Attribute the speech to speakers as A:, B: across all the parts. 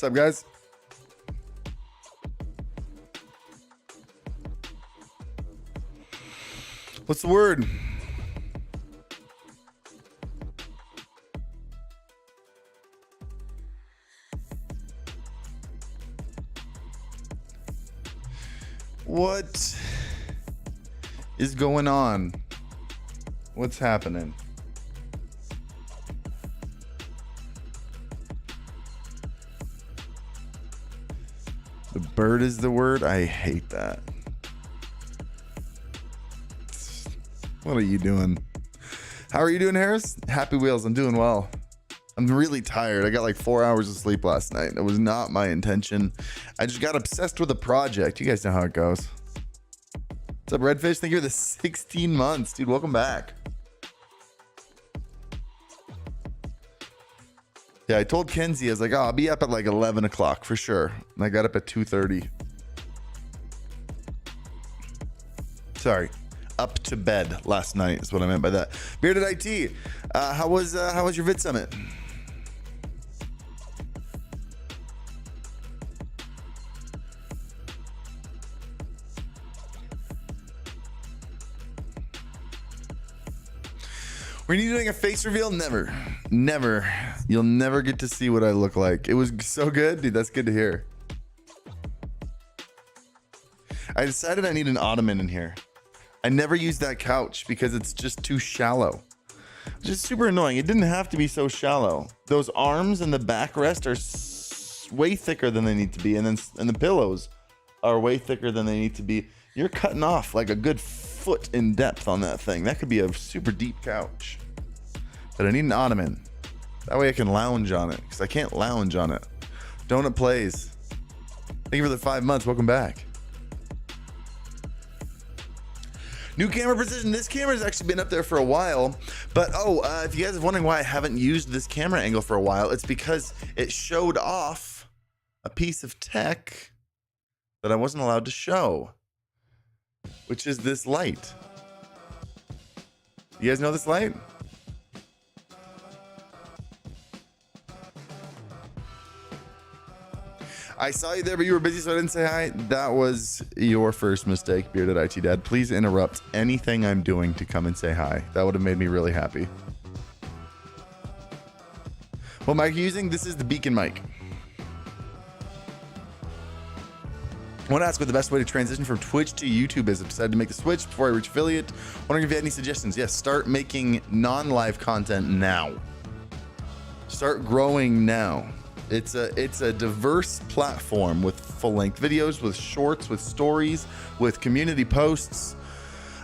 A: What's up, guys? What's the word? What is going on? What's happening? The bird is the word. I hate that. What are you doing? How are you doing, Harris? Happy Wheels. I'm doing well. I'm really tired. I got like 4 hours of sleep last night. It was not my intention. I just got obsessed with a project. You guys know how it goes. What's up, Redfish? Thank you for the 16 months. Dude, welcome back. Yeah, I told Kenzie, I was like, oh, I'll be up at like 11 o'clock for sure. And I got up at 2:30. Sorry. Up to bed last night is what I meant by that. Bearded IT, how was your VidSummit? Were you doing a face reveal? Never. You'll never get to see what I look like. It was so good, dude. That's good to hear. I decided I need an ottoman in here. I never use that couch because it's just too shallow. It's just super annoying. It didn't have to be so shallow. Those arms and the backrest are way thicker than they need to be, and the pillows are way thicker than they need to be. You're cutting off like a good foot in depth on that thing. That could be a super deep couch. But I need an ottoman. That way I can lounge on it, because I can't lounge on it. Donut Plays. Thank you for the 5 months. Welcome back. New camera precision. This camera has actually been up there for a while, but if you guys are wondering why I haven't used this camera angle for a while, it's because it showed off a piece of tech that I wasn't allowed to show, which is this light. You guys know this light? I saw you there, but you were busy, so I didn't say hi. That was your first mistake, Bearded IT Dad. Please interrupt anything I'm doing to come and say hi. That would have made me really happy. What mic are you using? This is the Beacon mic. I want to ask what the best way to transition from Twitch to YouTube is. I've decided to make the switch before I reach affiliate. Wondering if you had any suggestions. Yes, start making non-live content now. Start growing now. It's a diverse platform with full-length videos, with shorts, with stories, with community posts.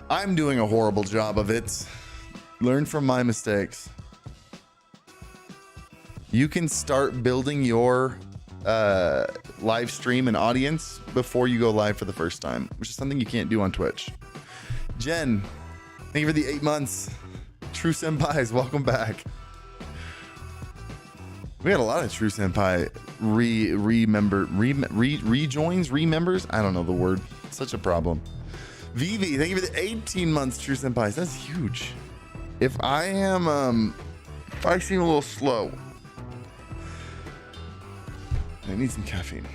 A: I'm doing a horrible job of it. Learn from my mistakes. You can start building your live stream and audience before you go live for the first time, which is something you can't do on Twitch. Jen, thank you for the 8 months. True Senpais, welcome back. We had a lot of True Senpai remembers. I don't know the word. It's such a problem. Vivi, thank you for the 18 months, True Senpais. That's huge. If I seem a little slow, I need some caffeine.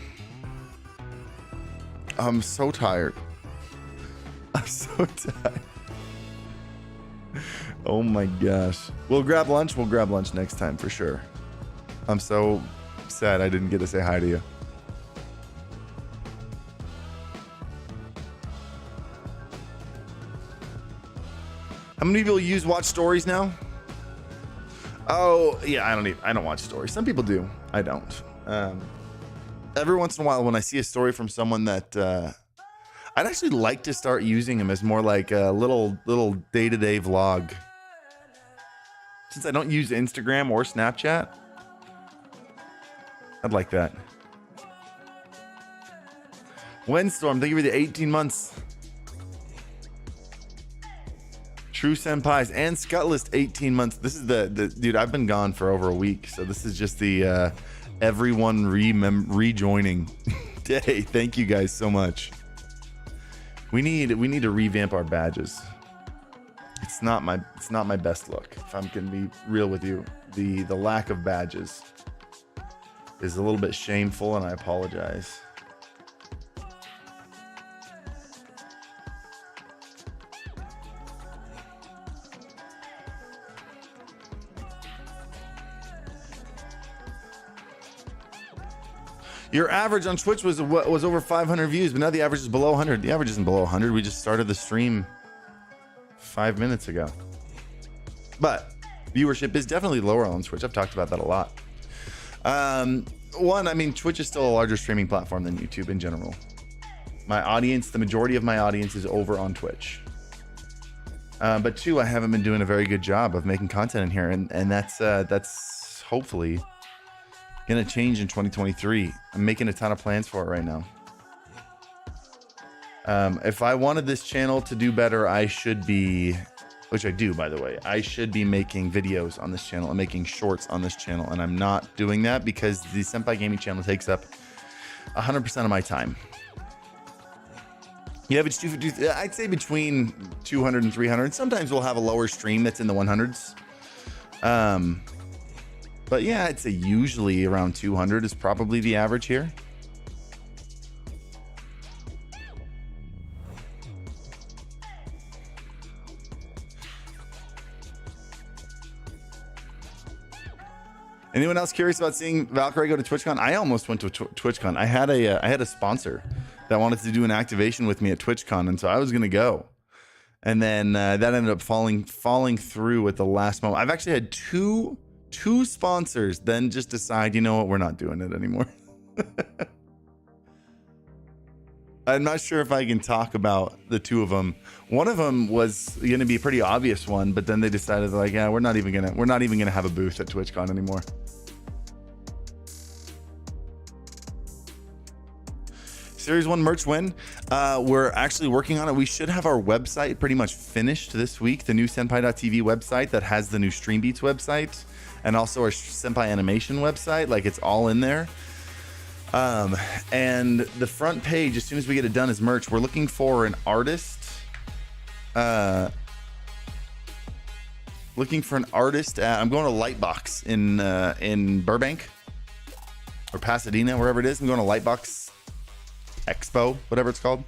A: I'm so tired. I'm so tired. Oh my gosh. We'll grab lunch. We'll grab lunch next time for sure. I'm so sad I didn't get to say hi to you. How many people watch stories now? Oh yeah, I don't watch stories. Some people do. I don't. Every once in a while when I see a story from someone that I'd actually like to start using them as more like a little day-to-day vlog. Since I don't use Instagram or Snapchat, I'd like that. Windstorm, thank you for the 18 months. True Senpais and Scutlist, 18 months. This is the dude, I've been gone for over a week, so this is just the everyone rejoining day. Thank you guys so much. We need to revamp our badges. It's not my best look, if I'm gonna be real with you. The lack of badges is a little bit shameful, and I apologize. Your average on Twitch was over 500 views, but now the average is below 100. The average isn't below 100. We just started the stream 5 minutes ago. But viewership is definitely lower on Twitch. I've talked about that a lot. One, I mean, Twitch is still a larger streaming platform than YouTube in general. My audience, the majority of my audience is over on Twitch. But two, I haven't been doing a very good job of making content in here, and that's hopefully gonna change in 2023. I'm making a ton of plans for it right now. If I wanted this channel to do better, I should be, which I do, by the way, I should be making videos on this channel and making shorts on this channel, and I'm not doing that because the Senpai Gaming channel takes up 100% of my time. You have I'd say between 200 and 300. Sometimes we'll have a lower stream that's in the 100s. But yeah, I'd say usually around 200 is probably the average here. Anyone else curious about seeing Valkyrie go to TwitchCon? I almost went to TwitchCon. I had a sponsor that wanted to do an activation with me at TwitchCon, and so I was gonna go. And then that ended up falling through at the last moment. I've actually had two sponsors then just decide, you know what, we're not doing it anymore. I'm not sure if I can talk about the two of them. One of them was going to be a pretty obvious one, but then they decided, like, yeah, we're not even gonna have a booth at TwitchCon anymore. Series 1 merch win. We're actually working on it. We should have our website pretty much finished this week. The new Senpai.tv website that has the new Streambeats website and also our Senpai animation website. Like, it's all in there. And the front page, as soon as we get it done, is merch. We're looking for an artist. I'm going to Lightbox in Burbank or Pasadena, wherever it is. I'm going to Lightbox Expo, whatever it's called.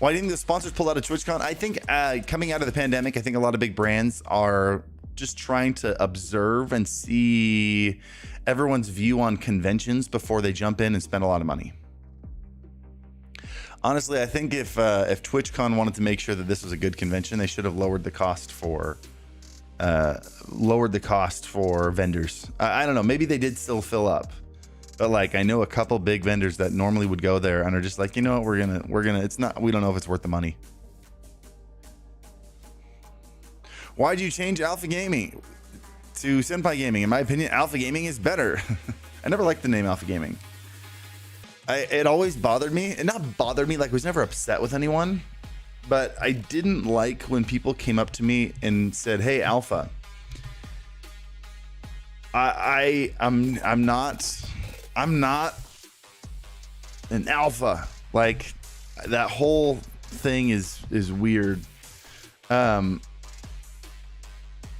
A: Why do you think the sponsors pulled out of TwitchCon? I think coming out of the pandemic, I think a lot of big brands are just trying to observe and see everyone's view on conventions before they jump in and spend a lot of money. Honestly, I think if TwitchCon wanted to make sure that this was a good convention, they should have lowered the cost for vendors. I don't know. Maybe they did still fill up, but like I know a couple big vendors that normally would go there and are just like, you know what, we're gonna. It's not. We don't know if it's worth the money. Why'd you change Alpha Gaming to Senpai Gaming? In my opinion, Alpha Gaming is better. I never liked the name Alpha Gaming. It always bothered me, and not bothered me, like I was never upset with anyone, but I didn't like when people came up to me and said, "Hey, Alpha." I'm not an alpha. Like, that whole thing is weird.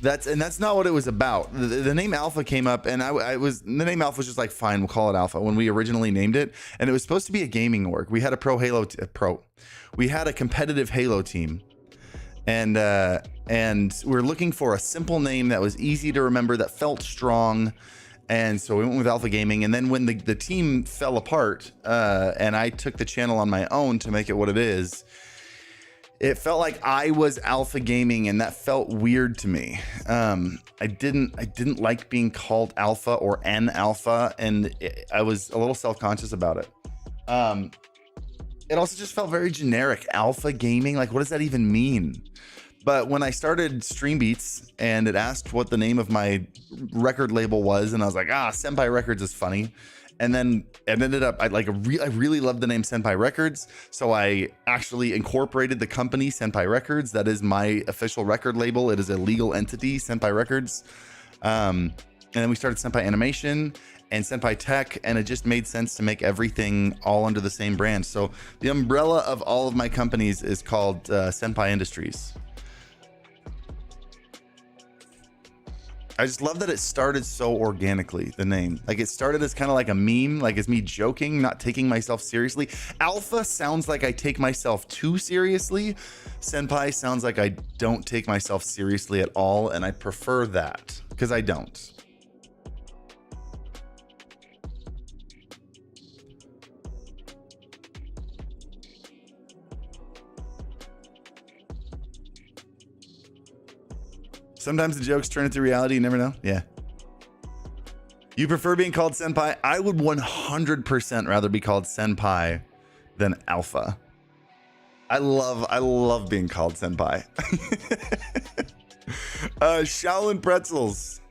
A: That's not what it was about. The name Alpha came up, and the name Alpha was just like, fine, we'll call it Alpha when we originally named it. And it was supposed to be a gaming org. We had we had a competitive Halo team, and we're looking for a simple name that was easy to remember, that felt strong. And so we went with Alpha Gaming. And then when the team fell apart, and I took the channel on my own to make it what it is, it felt like I was Alpha Gaming, and that felt weird to me. I didn't like being called Alpha or N Alpha, and I was a little self-conscious about it. It also just felt very generic. Alpha Gaming, like, what does that even mean? But when I started Streambeats and it asked what the name of my record label was, and I was like, Senpai Records is funny. And then it ended up, I really loved the name Senpai Records. So I actually incorporated the company Senpai Records. That is my official record label. It is a legal entity, Senpai Records. And then we started Senpai Animation and Senpai Tech, and it just made sense to make everything all under the same brand. So the umbrella of all of my companies is called Senpai Industries. I just love that it started so organically, the name. Like it started as kind of like a meme, like it's me joking, not taking myself seriously. Alpha sounds like I take myself too seriously. Senpai sounds like I don't take myself seriously at all, and I prefer that because I don't. Sometimes the jokes turn into reality. You never know. Yeah. You prefer being called Senpai? I would 100% rather be called Senpai than Alpha. I love being called Senpai. Shaolin Pretzels,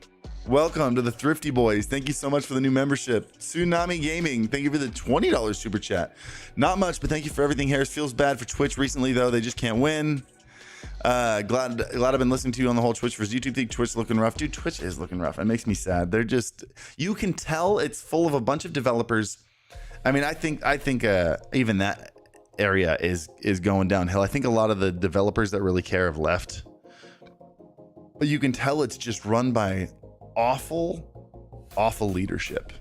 A: welcome to the Thrifty Boys. Thank you so much for the new membership. Tsunami Gaming, thank you for the $20 super chat. Not much, but thank you for everything, Harris. Feels bad for Twitch recently, though. They just can't win. Glad I've been listening to you on the whole Twitch versus YouTube thing. Twitch looking rough. Dude, Twitch is looking rough. It makes me sad. They're just, you can tell it's full of a bunch of developers. I mean, I think even that area is going downhill. I think a lot of the developers that really care have left. But you can tell it's just run by awful leadership.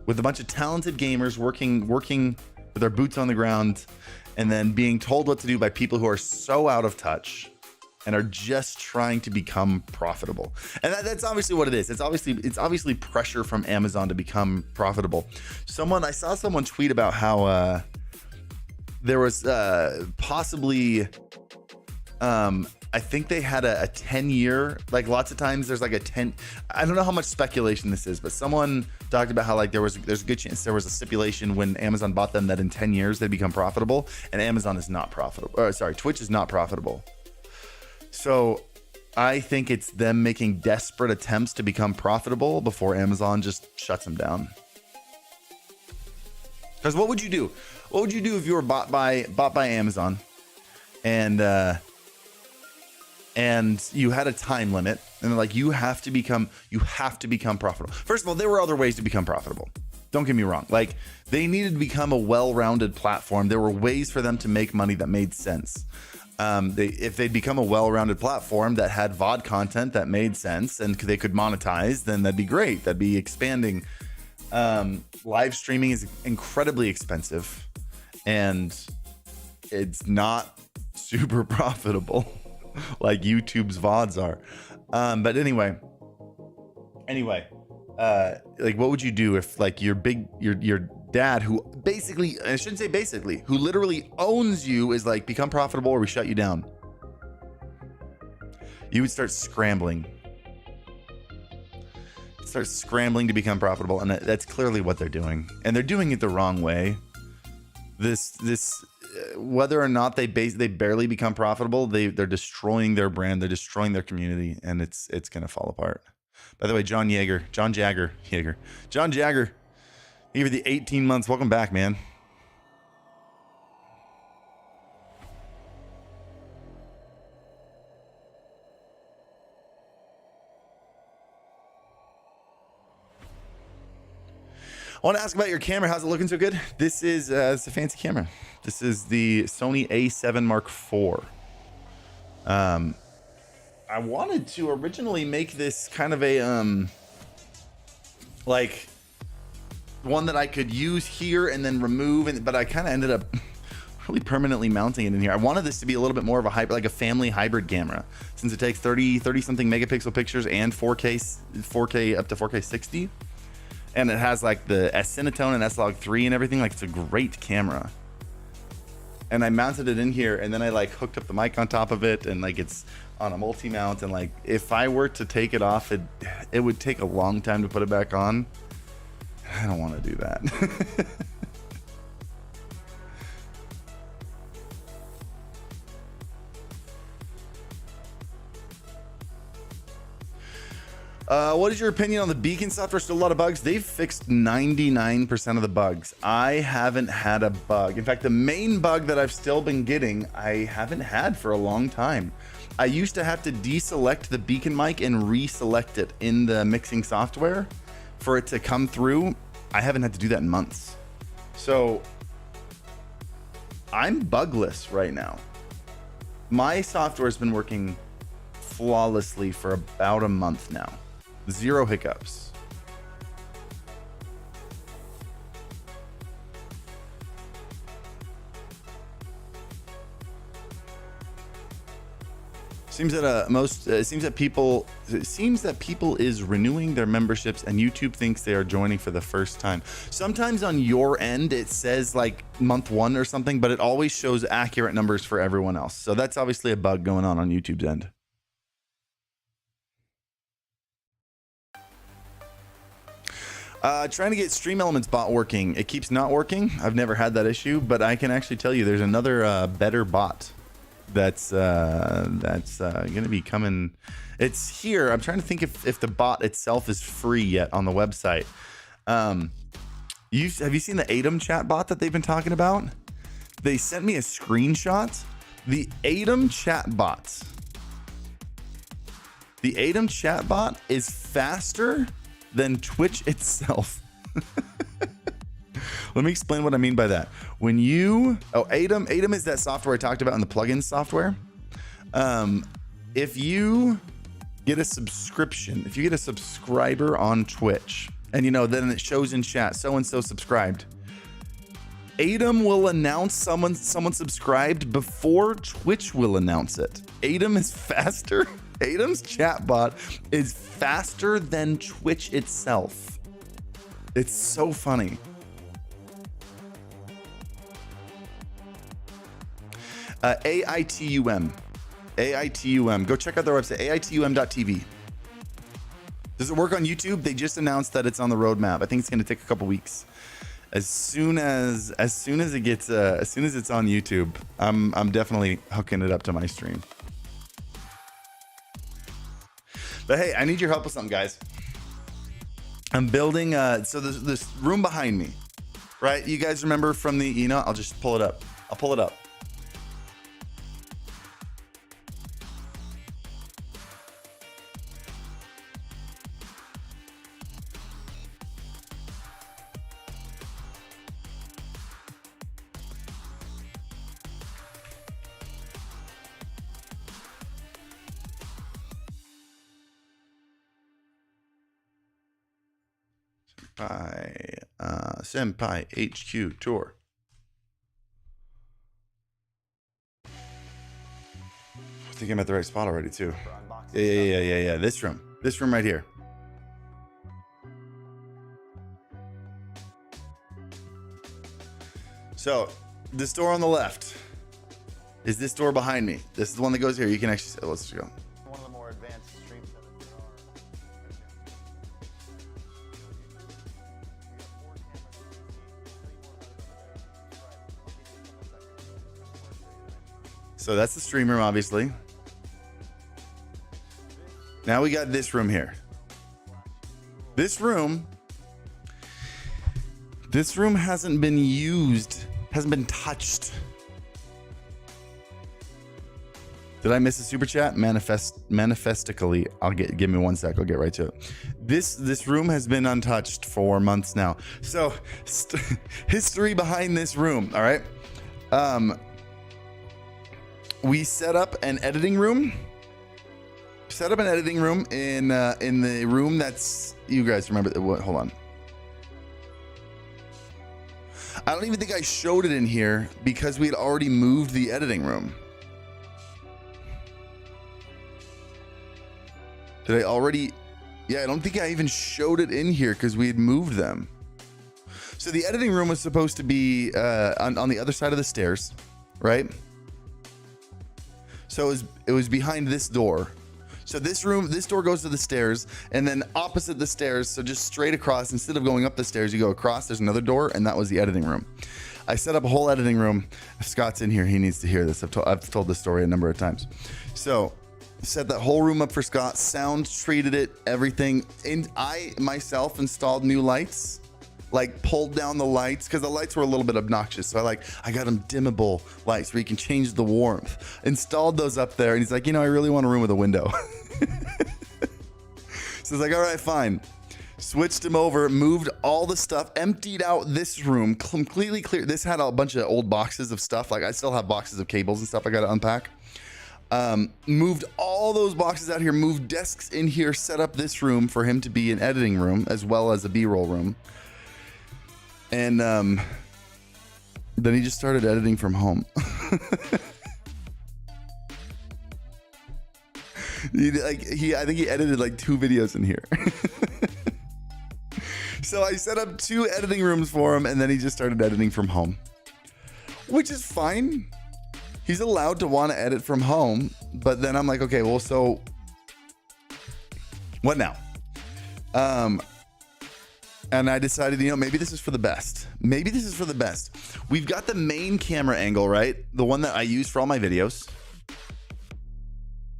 A: With a bunch of talented gamers working with their boots on the ground, and then being told what to do by people who are so out of touch and are just trying to become profitable. And that's obviously what it is. It's obviously pressure from Amazon to become profitable. I saw someone tweet about how there was possibly I think they had a 10-year, like lots of times there's like a 10, I don't know how much speculation this is, but someone talked about how like there's a good chance there was a stipulation when Amazon bought them that in 10 years they'd become profitable, and Amazon is not profitable. Or sorry, Twitch is not profitable. So I think it's them making desperate attempts to become profitable before Amazon just shuts them down. Because what would you do? What would you do if you were bought by Amazon and you had a time limit, and they're like, you have to become profitable. First of all, there were other ways to become profitable. Don't get me wrong. Like, they needed to become a well-rounded platform. There were ways for them to make money that made sense. If they'd become a well-rounded platform that had VOD content that made sense and they could monetize, then that'd be great. That'd be expanding. Live streaming is incredibly expensive, and it's not super profitable like YouTube's VODs are. But anyway, like, what would you do if like your dad, who basically, I shouldn't say basically, who literally owns you, is like, become profitable or we shut you down? You would start scrambling to become profitable, and that's clearly what they're doing, and they're doing it the wrong way. This whether or not they barely become profitable, they're destroying their brand, they're destroying their community, and it's gonna fall apart. By the way, John Jagger, thank you for the 18 months. Welcome back, man. I want to ask about your camera. How's it looking so good? This is it's a fancy camera. This is the Sony A7 Mark IV. I wanted to originally make this kind of a like one that I could use here and then remove, but I kind of ended up really permanently mounting it in here. I wanted this to be a little bit more of a hybrid, like a family hybrid camera, since it takes 30 something megapixel pictures and 4K up to 4K 60. And it has like the S-Cinetone and S-Log3 and everything. Like, it's a great camera. And I mounted it in here, and then I like hooked up the mic on top of it, and like it's on a multi-mount. And like, if I were to take it off, it would take a long time to put it back on. I don't want to do that. What is your opinion on the Beacon software? Still a lot of bugs. They've fixed 99% of the bugs. I haven't had a bug. In fact, the main bug that I've still been getting, I haven't had for a long time. I used to have to deselect the Beacon mic and reselect it in the mixing software for it to come through. I haven't had to do that in months. So I'm bugless right now. My software has been working flawlessly for about a month now. 0 hiccups. Seems that people is renewing their memberships and YouTube thinks they are joining for the first time. Sometimes on your end it says like month 1 or something, but it always shows accurate numbers for everyone else. So that's obviously a bug going on YouTube's end. Trying to get Stream Elements bot working. It keeps not working. I've never had that issue, but I can actually tell you there's another better bot that's gonna be coming. It's here. I'm trying to think if the bot itself is free yet on the website. Have you seen the Atom chat bot that they've been talking about? They sent me a screenshot. The Atom chat bot is faster than Twitch itself. Let me explain what I mean by that. When you, Atom is that software I talked about in the plugins software. If you get a subscription, if you get a subscriber on Twitch, and then it shows in chat, so-and-so subscribed, Atom will announce someone subscribed before Twitch will announce it. Atom is faster. Atom's chatbot is faster than Twitch itself. It's so funny. AITUM. Go check out their website, aitum.tv. Does it work on YouTube? They just announced that it's on the roadmap. I think it's going to take a couple weeks. As soon as it's on YouTube, I'm definitely hooking it up to my stream. But hey, I need your help with something, guys. I'm building so this room behind me, right? You guys remember from the I'll just pull it up. I'll pull it up. Senpai HQ tour. I think I'm at the right spot already too. Yeah. This room right here. So this door on the left is this door behind me. This is the one that goes here. You can actually, let's just go.
B: One of the more advanced stream setups there are.
A: So that's the stream room, obviously. Now we got this room here. This room hasn't been used, hasn't been touched. Did I miss a super chat? Manifestically, give me 1 sec. I'll get right to it. This room has been untouched for months now. So history behind this room. All right. We set up an editing room. In the room that's, you guys remember, hold on. I don't even think I showed it in here because we had already moved the editing room. Did I already? Yeah, I don't think I even showed it in here because we had moved them. So the editing room was supposed to be on the other side of the stairs, right? So it was behind this door. So this door goes to the stairs, and then opposite the stairs, so just straight across, instead of going up the stairs, you go across, there's another door, and that was the editing room. I set up a whole editing room. If Scott's in here, he needs to hear this. I've told this story a number of times. So set that whole room up for Scott, sound treated it, everything. And I myself installed new lights, like pulled down the lights because the lights were a little bit obnoxious. So I got them dimmable lights where you can change the warmth. Installed those up there, and he's like, I really want a room with a window. So it's like, all right, fine. Switched him over, moved all the stuff, emptied out this room, completely clear. This had a bunch of old boxes of stuff. Like I still have boxes of cables and stuff I got to unpack. Moved all those boxes out here, moved desks in here, set up this room for him to be an editing room as well as a B-roll room. And then he just started editing from home. I think he edited like 2 videos in here. So I set up 2 editing rooms for him, and then he just started editing from home, which is fine. He's allowed to want to edit from home, but then I'm like, okay, well, so what now? And I decided, maybe this is for the best. Maybe this is for the best. We've got the main camera angle, right? The one that I use for all my videos.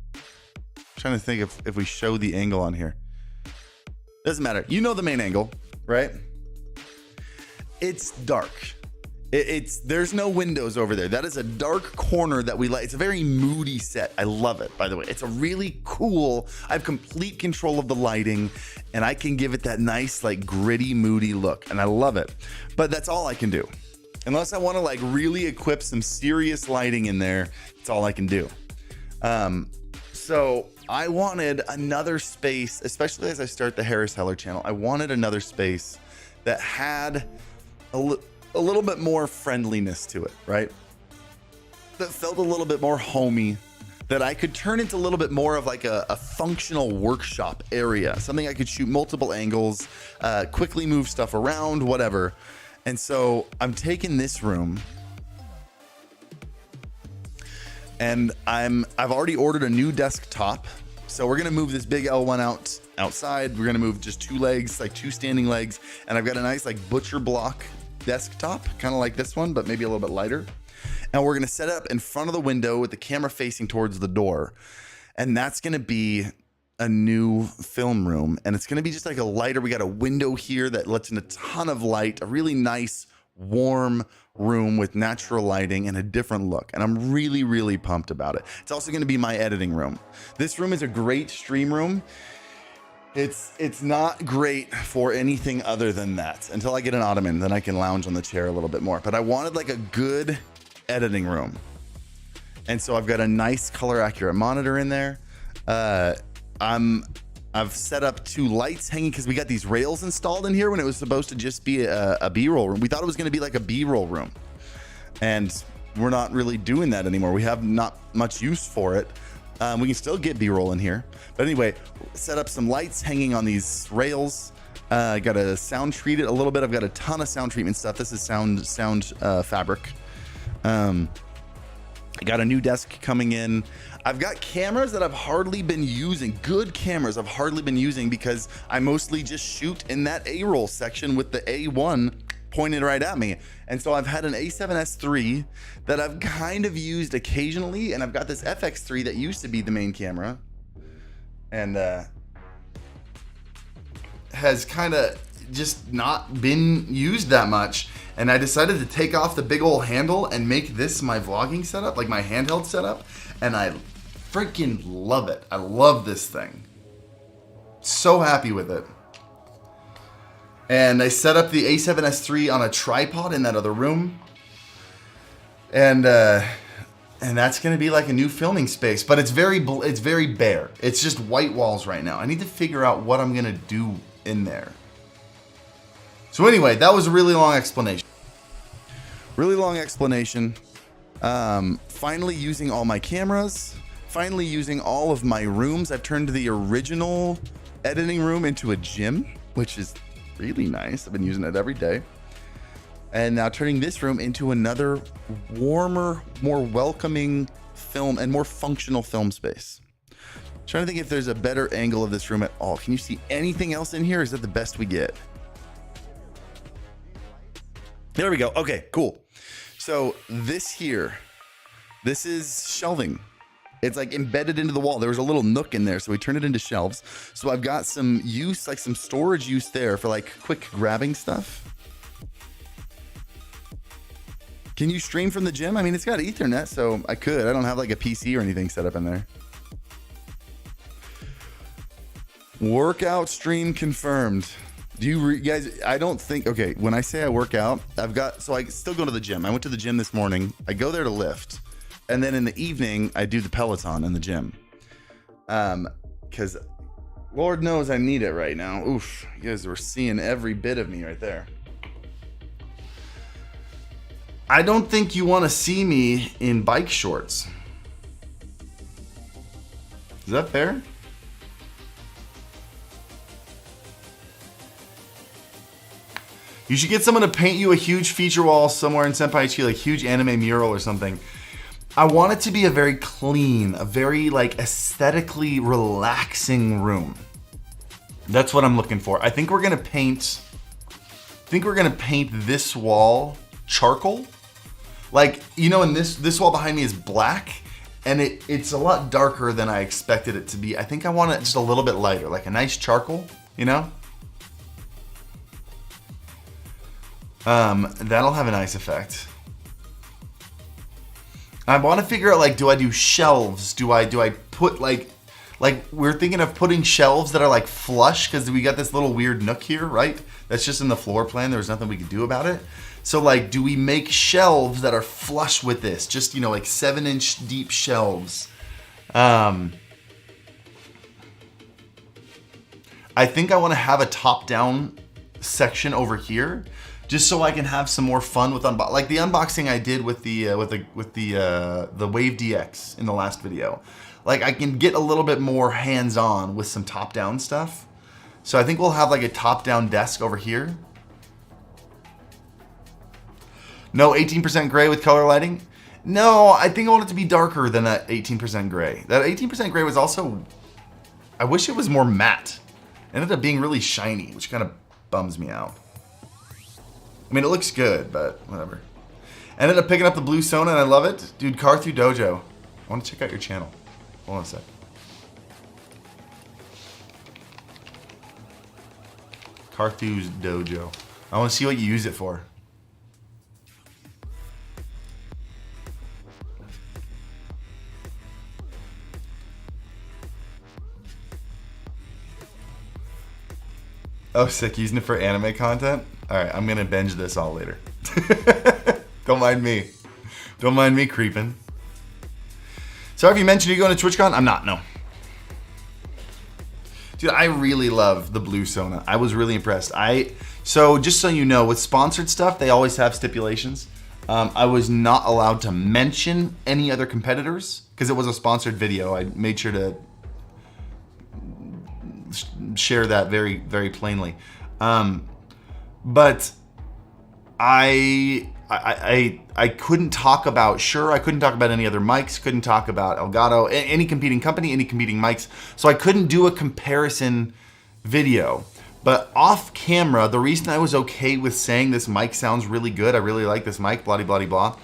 A: I'm trying to think if we show the angle on here. Doesn't matter. You know the main angle, right? It's dark. There's no windows over there. That is a dark corner that we like. It's a very moody set. I love it, by the way. It's a really cool, I have complete control of the lighting, and I can give it that nice, like, gritty, moody look, and I love it. But that's all I can do. Unless I want to, like, really equip some serious lighting in there, it's all I can do. So I wanted another space, especially as I start the Harris Heller channel, I wanted another space that had a little bit more friendliness to it, right? That felt a little bit more homey, that I could turn into a little bit more of like a functional workshop area, something I could shoot multiple angles, quickly move stuff around, whatever. And so I'm taking this room, and I've already ordered a new desktop. So we're gonna move this big L1 outside. We're gonna move just 2 legs, like 2 standing legs, and I've got a nice like butcher block desktop, kind of like this one, but maybe a little bit lighter. And we're gonna set up in front of the window with the camera facing towards the door. And that's gonna be a new film room. And it's gonna be just like a lighter, we got a window here that lets in a ton of light, a really nice, warm room with natural lighting and a different look. And I'm really, really pumped about it. It's also gonna be my editing room. This room is a great stream room. It's not great for anything other than that. Until I get an ottoman, then I can lounge on the chair a little bit more. But I wanted like a good editing room. And so I've got a nice color accurate monitor in there. I've set up 2 lights hanging because we got these rails installed in here when it was supposed to just be a B-roll room. We thought it was going to be like a B-roll room. And we're not really doing that anymore. We have not much use for it. We can still get B-roll in here. But anyway, set up some lights hanging on these rails. Got to sound treat it a little bit. I've got a ton of sound treatment stuff. This is sound fabric. I got a new desk coming in. I've got cameras that I've hardly been using. Good cameras I've hardly been using because I mostly just shoot in that A-roll section with the A1 pointed right at me. And so I've had an A7S III that I've kind of used occasionally, and I've got this FX3 that used to be the main camera and has kind of just not been used that much. And I decided to take off the big old handle and make this my vlogging setup, like my handheld setup, and I freaking love it. I love this thing. So happy with it. And I set up the A7S III on a tripod in that other room. And that's going to be like a new filming space, but it's very bare. It's just white walls right now. I need to figure out what I'm going to do in there. So anyway, that was a really long explanation. Really long explanation. Finally using all my cameras. Finally using all of my rooms. I've turned the original editing room into a gym, which is really nice. I've been using it every day. And now turning this room into another warmer, more welcoming film and more functional film space. Trying to think if there's a better angle of this room at all. Can you see anything else in here? Is that the best we get? There we go. Okay, cool. So this here, this is shelving. It's like embedded into the wall. There was a little nook in there, so we turned it into shelves. So I've got some use, like some storage use there for like quick grabbing stuff. Can you stream from the gym? I mean, it's got Ethernet, so I could. I don't have like a PC or anything set up in there. Workout stream confirmed. Do you guys, I don't think, okay, when I say I work out, so I still go to the gym. I went to the gym this morning. I go there to lift. And then in the evening, I do the Peloton in the gym. Because Lord knows I need it right now. Oof, you guys were seeing every bit of me right there. I don't think you want to see me in bike shorts. Is that fair? You should get someone to paint you a huge feature wall somewhere in Senpai HQ, like huge anime mural or something. I want it to be a very clean, a very like aesthetically relaxing room. That's what I'm looking for. I think we're gonna paint this wall charcoal. Like, you know, and this wall behind me is black, and it's a lot darker than I expected it to be. I think I want it just a little bit lighter, like a nice charcoal, you know? That'll have a nice effect. I want to figure out, like, do I do shelves? Do I put like we're thinking of putting shelves that are like flush, because we got this little weird nook here, right? That's just in the floor plan. There was nothing we could do about it. So like, do we make shelves that are flush with this? Just, you know, like 7-inch deep shelves. I think I want to have a top-down section over here, just so I can have some more fun with like the unboxing I did with the Wave DX in the last video. Like, I can get a little bit more hands-on with some top-down stuff. So I think we'll have like a top-down desk over here. No 18% gray with color lighting? No, I think I want it to be darker than that 18% gray. That 18% gray was also, I wish it was more matte. It ended up being really shiny, which kind of bums me out. I mean, it looks good, but whatever. Ended up picking up the blue Sona, and I love it. Dude, Carthu Dojo. I want to check out your channel. Hold on a sec. Carthu's Dojo. I want to see what you use it for. Oh, sick. Using it for anime content? Alright, I'm gonna binge this all later. Don't mind me. Don't mind me creeping. Sorry if you mentioned you going to TwitchCon. I'm not, no. Dude, I really love the blue Sona. I was really impressed. So just so you know, with sponsored stuff, they always have stipulations. I was not allowed to mention any other competitors because it was a sponsored video. I made sure to share that very, very plainly. But I couldn't talk about I couldn't talk about any other mics, couldn't talk about Elgato, any competing company, any competing mics. So I couldn't do a comparison video. But off camera, the reason I was okay with saying this mic sounds really good, I really like this mic, blah, blah, blah,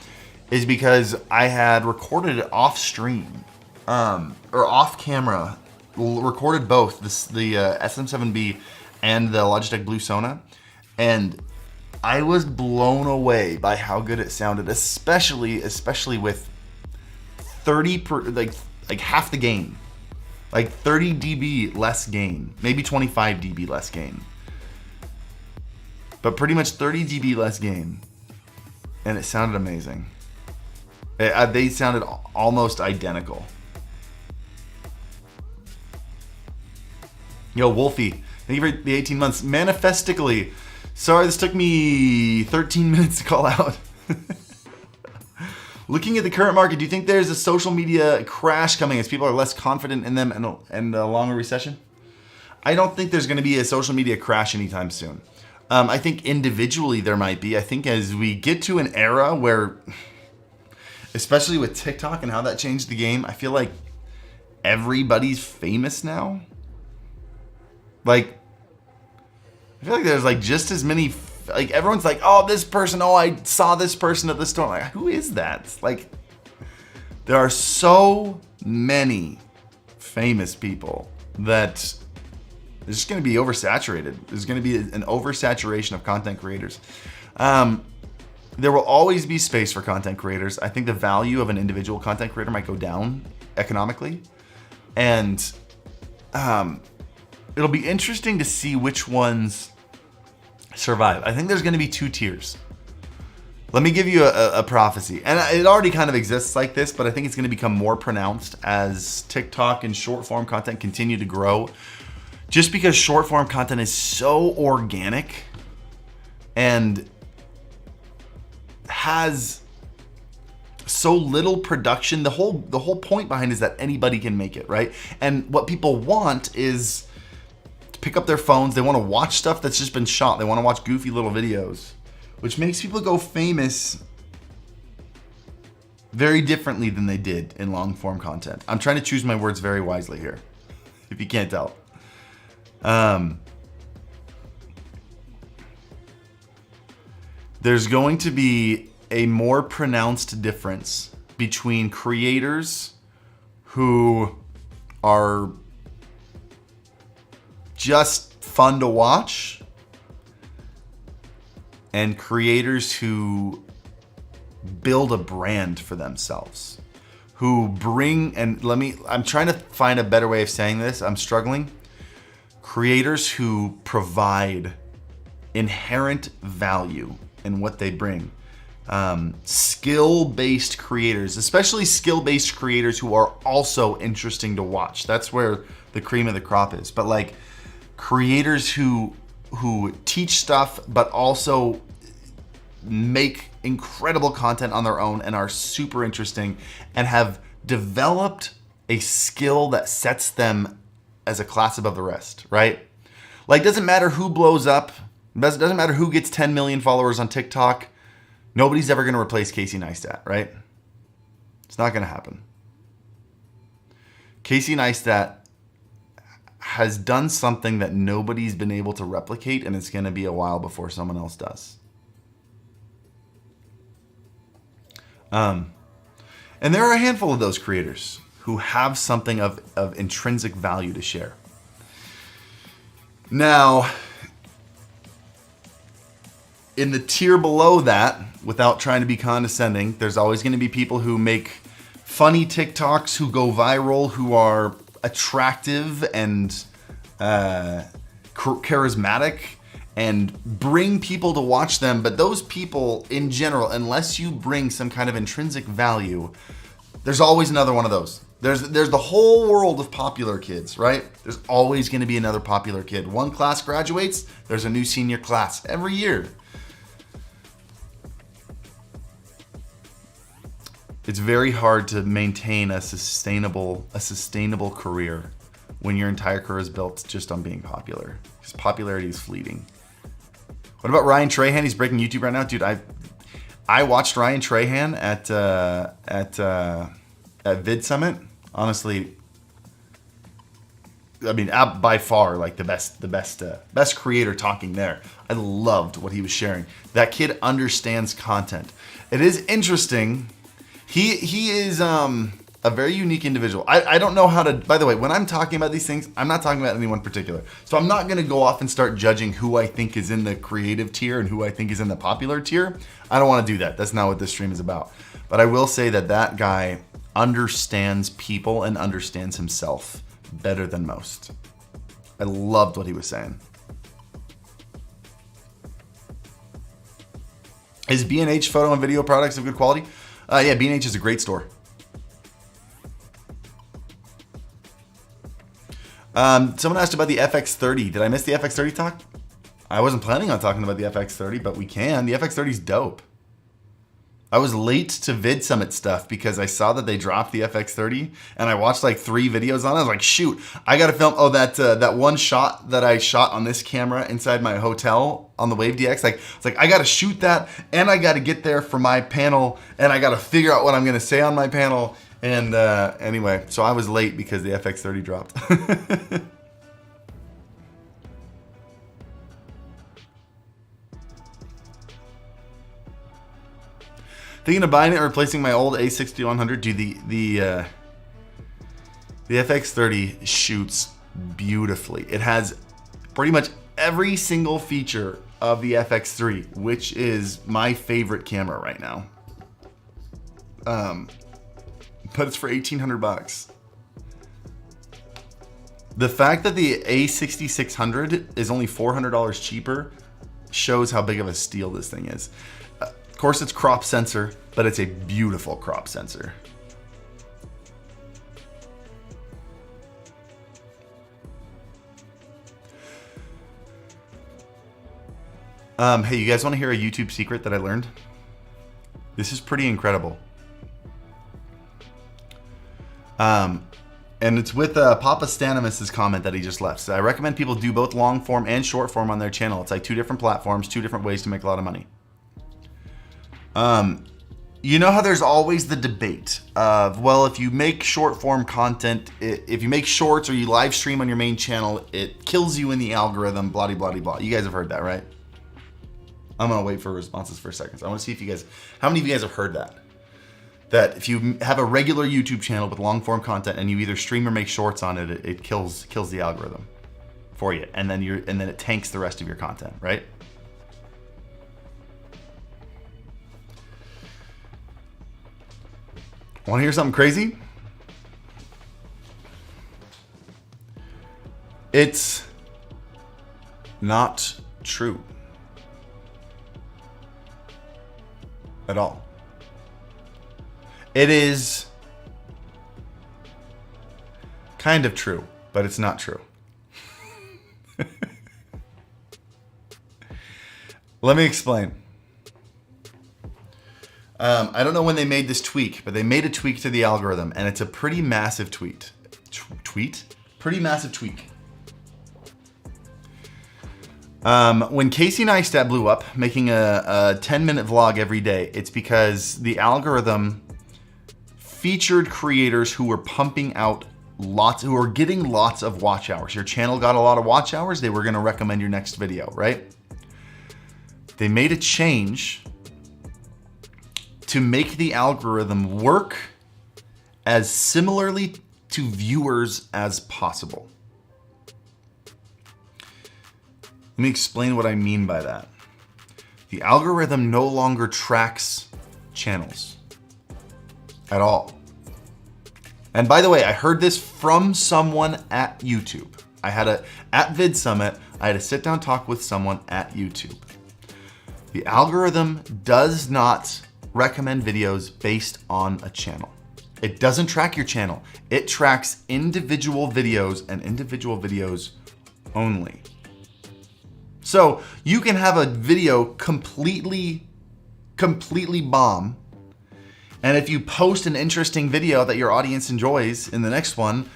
A: is because I had recorded it off stream, or off camera, recorded both the SM7B and the Logitech Blue Sona, and I was blown away by how good it sounded, especially with 30 like half the gain, like 30 dB less gain, maybe 25 dB less gain, but pretty much 30 dB less gain, and it sounded amazing. They sounded almost identical. Yo, Wolfie, thank you for the 18 months. Manifestically. Sorry, this took me 13 minutes to call out. Looking at the current market, do you think there's a social media crash coming as people are less confident in them and a longer recession? I don't think there's going to be a social media crash anytime soon. I think individually there might be. I think as we get to an era where, especially with TikTok and how that changed the game, I feel like everybody's famous now. Like, I feel like there's like just as many, like everyone's like, oh, this person, oh, I saw this person at the store. Like, who is that? Like, there are so many famous people that it's just going to be oversaturated. There's going to be an oversaturation of content creators. There will always be space for content creators. I think the value of an individual content creator might go down economically. And it'll be interesting to see which ones survive. I think there's going to be two tiers. Let me give you a prophecy. And it already kind of exists like this, but I think it's going to become more pronounced as TikTok and short form content continue to grow. Just because short form content is so organic and has so little production. The whole point behind it is that anybody can make it, right? And what people want is to pick up their phones. They want to watch stuff that's just been shot. They want to watch goofy little videos, which makes people go famous very differently than they did in long form content. I'm trying to choose my words very wisely here, if you can't tell. There's going to be a more pronounced difference between creators who are just fun to watch and creators who build a brand for themselves, who bring, and I'm trying to find a better way of saying this. I'm struggling. Creators who provide inherent value in what they bring. Skill-based creators, especially skill-based creators who are also interesting to watch. That's where the cream of the crop is. But like creators who teach stuff, but also make incredible content on their own and are super interesting and have developed a skill that sets them as a class above the rest, right? Like, doesn't matter who blows up, doesn't matter who gets 10 million followers on TikTok. Nobody's ever going to replace Casey Neistat, right? It's not going to happen. Casey Neistat has done something that nobody's been able to replicate, and it's going to be a while before someone else does. And there are a handful of those creators who have something of intrinsic value to share. Now, in the tier below that, without trying to be condescending, there's always going to be people who make funny TikToks, who go viral, who are attractive and charismatic and bring people to watch them. But those people in general, unless you bring some kind of intrinsic value, there's always another one of those. There's the whole world of popular kids, right? There's always going to be another popular kid. One class graduates, there's a new senior class every year. It's very hard to maintain a sustainable career when your entire career is built just on being popular. Because popularity is fleeting. What about Ryan Trahan? He's breaking YouTube right now, dude. I watched Ryan Trahan at VidSummit. Honestly, I mean, by far, like the best creator talking there. I loved what he was sharing. That kid understands content. It is interesting. He is a very unique individual. I don't know how to, by the way, when I'm talking about these things, I'm not talking about anyone particular. So I'm not going to go off and start judging who I think is in the creative tier and who I think is in the popular tier. I don't want to do that. That's not what this stream is about. But I will say that guy understands people and understands himself better than most. I loved what he was saying. Is B&H photo and video products of good quality? Yeah, B&H is a great store. Someone asked about the FX30. Did I miss the FX30 talk? I wasn't planning on talking about the FX30, but we can. The FX30 is dope. I was late to VidSummit stuff because I saw that they dropped the FX30 and I watched like 3 videos on it. I was like, shoot, I got to film. Oh, that one shot that I shot on this camera inside my hotel on the Wave DX. Like, it's like, I got to shoot that and I got to get there for my panel and I got to figure out what I'm going to say on my panel. And anyway, so I was late because the FX30 dropped. Thinking of buying it or replacing my old A6100. Dude, the FX30 shoots beautifully. It has pretty much every single feature of the FX3, which is my favorite camera right now. But it's for $1,800. The fact that the A6600 is only $400 cheaper shows how big of a steal this thing is. course, it's crop sensor, but it's a beautiful crop sensor. Hey, you guys want to hear a YouTube secret that I learned? This is pretty incredible. And it's with Papa Stanimus' comment that he just left. So I recommend people do both long form and short form on their channel. It's like 2 different platforms, 2 different ways to make a lot of money. You know how there's always the debate of, well, if you make short form content, if you make shorts or you live stream on your main channel, it kills you in the algorithm, blah, blah, blah, blah. You guys have heard that, right? I'm gonna wait for responses for a second. So I wanna see if you guys, how many of you guys have heard that? That if you have a regular YouTube channel with long form content and you either stream or make shorts on it, it kills the algorithm for you. And then it tanks the rest of your content, right? Want to hear something crazy? It's not true at all. It is kind of true, but it's not true. Let me explain. I don't know when they made this tweak, but they made a tweak to the algorithm, and it's a pretty massive tweet. Pretty massive tweak. When Casey Neistat blew up, making a 10-minute vlog every day, it's because the algorithm featured creators who were pumping out who were getting lots of watch hours. Your channel got a lot of watch hours, they were going to recommend your next video, right? They made a change to make the algorithm work as similarly to viewers as possible. Let me explain what I mean by that. The algorithm no longer tracks channels at all. And by the way, I heard this from someone at YouTube. At VidSummit, I had a sit down talk with someone at YouTube. The algorithm does not recommend videos based on a channel. It doesn't track your channel. It tracks individual videos and individual videos only. So you can have a video completely bomb, and if you post an interesting video that your audience enjoys in the next one,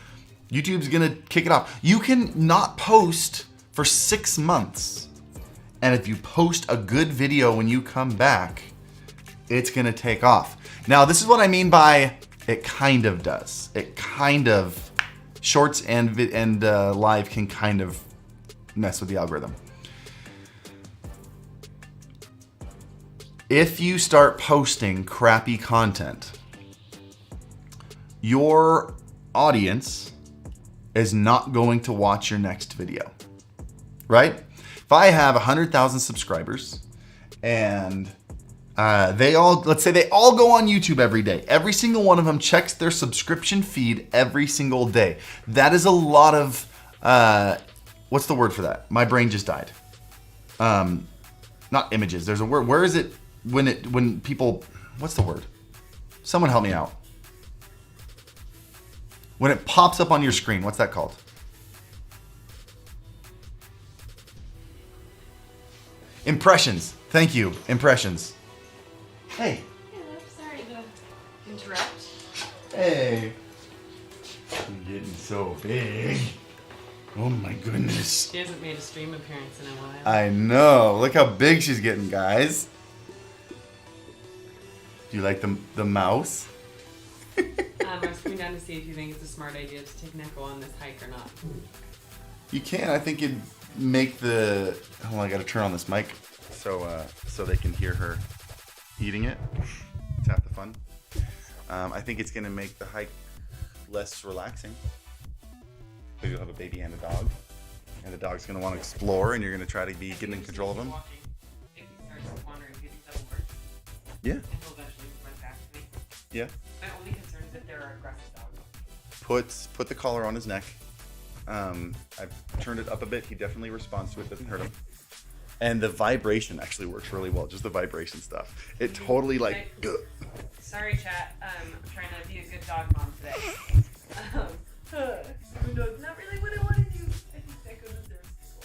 A: YouTube's gonna kick it off. You can not post for 6 months, and if you post a good video when you come back, it's gonna take off. Now, this is what I mean by it kind of does. It kind of, shorts and live can kind of mess with the algorithm. If you start posting crappy content, your audience is not going to watch your next video, right? If I have 100,000 subscribers and let's say they all go on YouTube every day. Every single one of them checks their subscription feed every single day. That is a lot of, what's the word for that? My brain just died. Not images, there's a word. Where is it when people, what's the word? Someone help me out. When it pops up on your screen, what's that called? Impressions. Thank you, impressions. Hey.
C: Hello, sorry to interrupt.
A: Hey. You're getting so big. Oh my goodness.
C: She hasn't made a stream appearance in a while.
A: I know. Look how big she's getting, guys. Do you like the mouse?
C: I was coming down to see if you think it's a smart idea to take Neko on this hike or not.
A: You can. I think it'd make the... Hold on, I gotta turn on this mic so they can hear her eating it. It's half the fun. I think it's gonna make the hike less relaxing. So you'll have a baby and a dog, and the dog's gonna want to explore, and you're gonna try to be getting in control of him.
C: If he starts wandering, do you think that'll work?
A: Yeah.
C: And he'll eventually run back to me.
A: Yeah.
C: My only concern is if there are aggressive dogs.
A: Put the collar on his neck. I've turned it up a bit. He definitely responds to it. Doesn't hurt him. And the vibration actually works really well. Just the vibration stuff. It totally like.
C: Sorry, chat. I'm trying to be a good dog mom today. Not really what I want to do. I think Deco deserves people.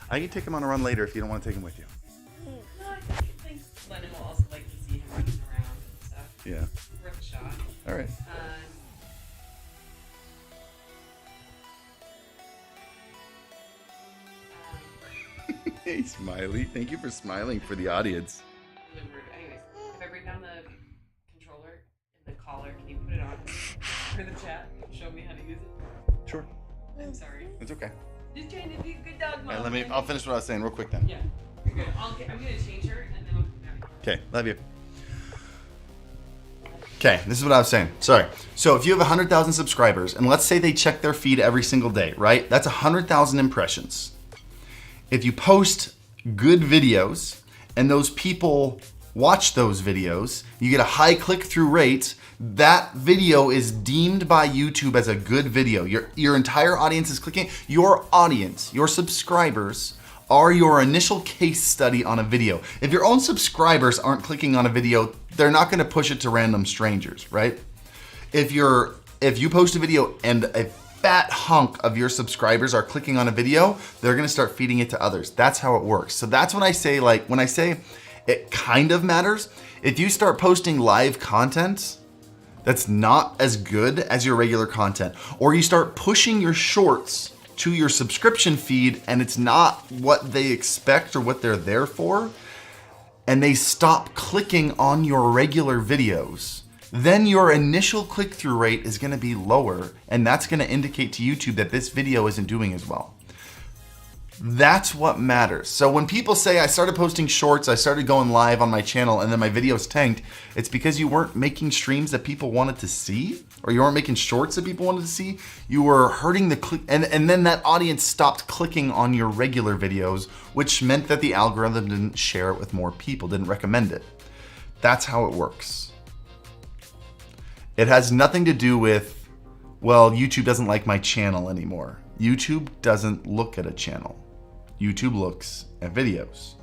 A: I can take him on a run later if you don't want to take him with you.
C: No, I think Lennon will also like to see him running around and stuff.
A: Yeah.
C: Worth a shot.
A: All right. Hey, Smiley. Thank you for smiling for the audience.
C: Anyways, if I break down the controller in the collar, can you put it on for the chat? Show me how to use it.
A: Sure.
C: I'm sorry.
A: It's okay.
C: Just trying to be a good dog mom.
A: All right, I'll finish what I was saying real quick then.
C: Yeah, you're good. I'm gonna change her and then I'll come back.
A: Okay, love you. Okay, this is what I was saying. Sorry. So if you have 100,000 subscribers, and let's say they check their feed every single day, right? That's 100,000 impressions. If you post good videos and those people watch those videos, you get a high click-through rate, that video is deemed by YouTube as a good video. Your entire audience is clicking. Your audience, your subscribers, are your initial case study on a video. If your own subscribers aren't clicking on a video, they're not gonna push it to random strangers, right? If you post a video and a fat hunk of your subscribers are clicking on a video, they're gonna start feeding it to others. That's how it works. So that's when I say, when I say it kind of matters, if you start posting live content that's not as good as your regular content, or you start pushing your shorts to your subscription feed and it's not what they expect or what they're there for, and they stop clicking on your regular videos, then your initial click-through rate is gonna be lower, and that's gonna indicate to YouTube that this video isn't doing as well. That's what matters. So when people say I started posting shorts, I started going live on my channel, and then my videos tanked, it's because you weren't making streams that people wanted to see, or you weren't making shorts that people wanted to see. You were hurting the click, and then that audience stopped clicking on your regular videos, which meant that the algorithm didn't share it with more people, didn't recommend it. That's how it works. It has nothing to do with, well, YouTube doesn't like my channel anymore. YouTube doesn't look at a channel. YouTube looks at videos.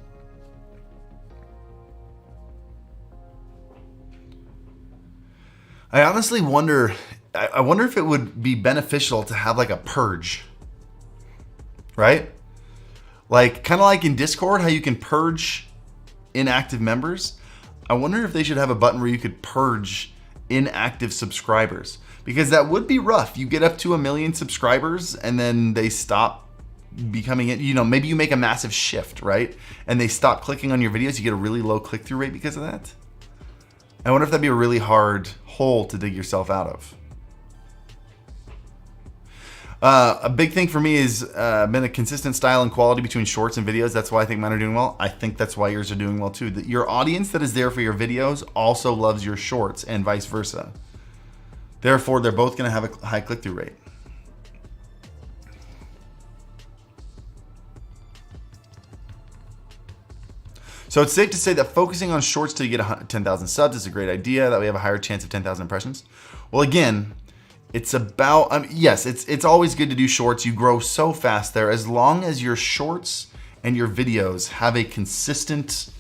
A: I honestly wonder, I wonder if it would be beneficial to have like a purge, right? Like, kind of like in Discord, how you can purge inactive members. I wonder if they should have a button where you could purge inactive subscribers, because that would be rough. You get up to 1 million subscribers and then they stop becoming it. You know, maybe you make a massive shift, right? And they stop clicking on your videos. You get a really low click-through rate because of that. I wonder if that'd be a really hard hole to dig yourself out of. A big thing for me is been a consistent style and quality between shorts and videos. That's why I think mine are doing well. I think that's why yours are doing well too. Your audience that is there for your videos also loves your shorts and vice versa. Therefore, they're both going to have a high click-through rate. So it's safe to say that focusing on shorts till you get 10,000 subs is a great idea, that we have a higher chance of 10,000 impressions. Well, again, it's about, yes, it's always good to do shorts. You grow so fast there, as long as your shorts and your videos have a consistent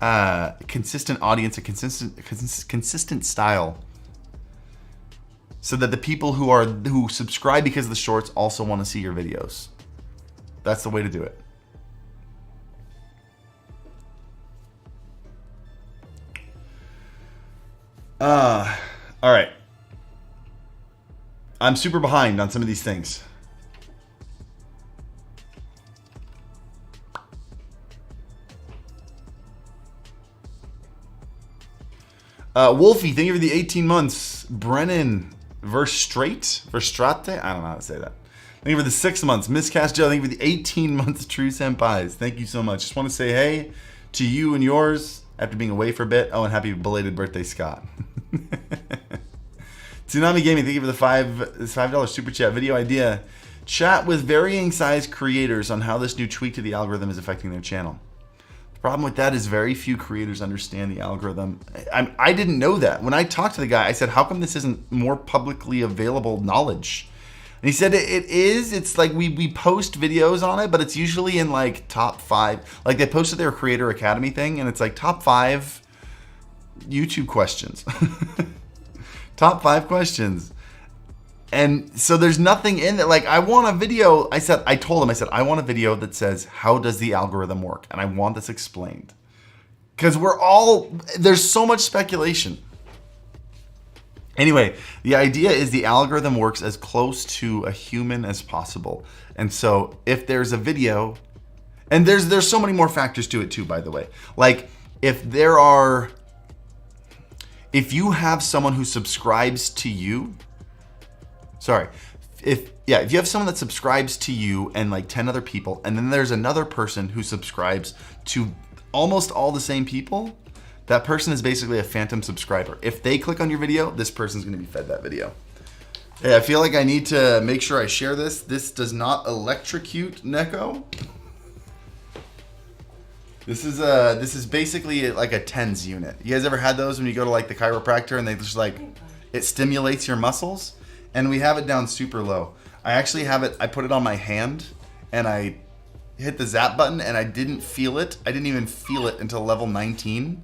A: audience, a consistent style, so that the people who subscribe because of the shorts also want to see your videos. That's the way to do it. All right. I'm super behind on some of these things. Wolfie, thank you for the 18 months. Brennan Verstrate? I don't know how to say that. Thank you for the 6 months. Miscast Joe, thank you for the 18 months. True Senpais, thank you so much. Just want to say hey to you and yours after being away for a bit. Oh, and happy belated birthday, Scott. Tsunami Gaming, thank you for the $5 super chat. Video idea: chat with varying size creators on how this new tweak to the algorithm is affecting their channel. The problem with that is very few creators understand the algorithm. I didn't know that. When I talked to the guy, I said, how come this isn't more publicly available knowledge? And he said it is. It's like we post videos on it, but it's usually in like top 5. Like they posted their Creator Academy thing, and it's like top 5 YouTube questions. Top 5 questions. And so there's nothing in it. Like I want a video. I told him, I want a video that says, how does the algorithm work? And I want this explained. Because there's so much speculation. Anyway, the idea is the algorithm works as close to a human as possible. And so if there's a video, and there's so many more factors to it too, by the way. Like if you have someone who subscribes to you, if you have someone that subscribes to you and like 10 other people, and then there's another person who subscribes to almost all the same people, that person is basically a phantom subscriber. If they click on your video, this person's gonna be fed that video. Hey, I feel like I need to make sure I share this. This does not electrocute Neko. This is basically like a TENS unit. You guys ever had those when you go to like the chiropractor and they just like, it stimulates your muscles? And we have it down super low. I actually have it, I put it on my hand and I hit the zap button and I didn't feel it. I didn't even feel it until level 19.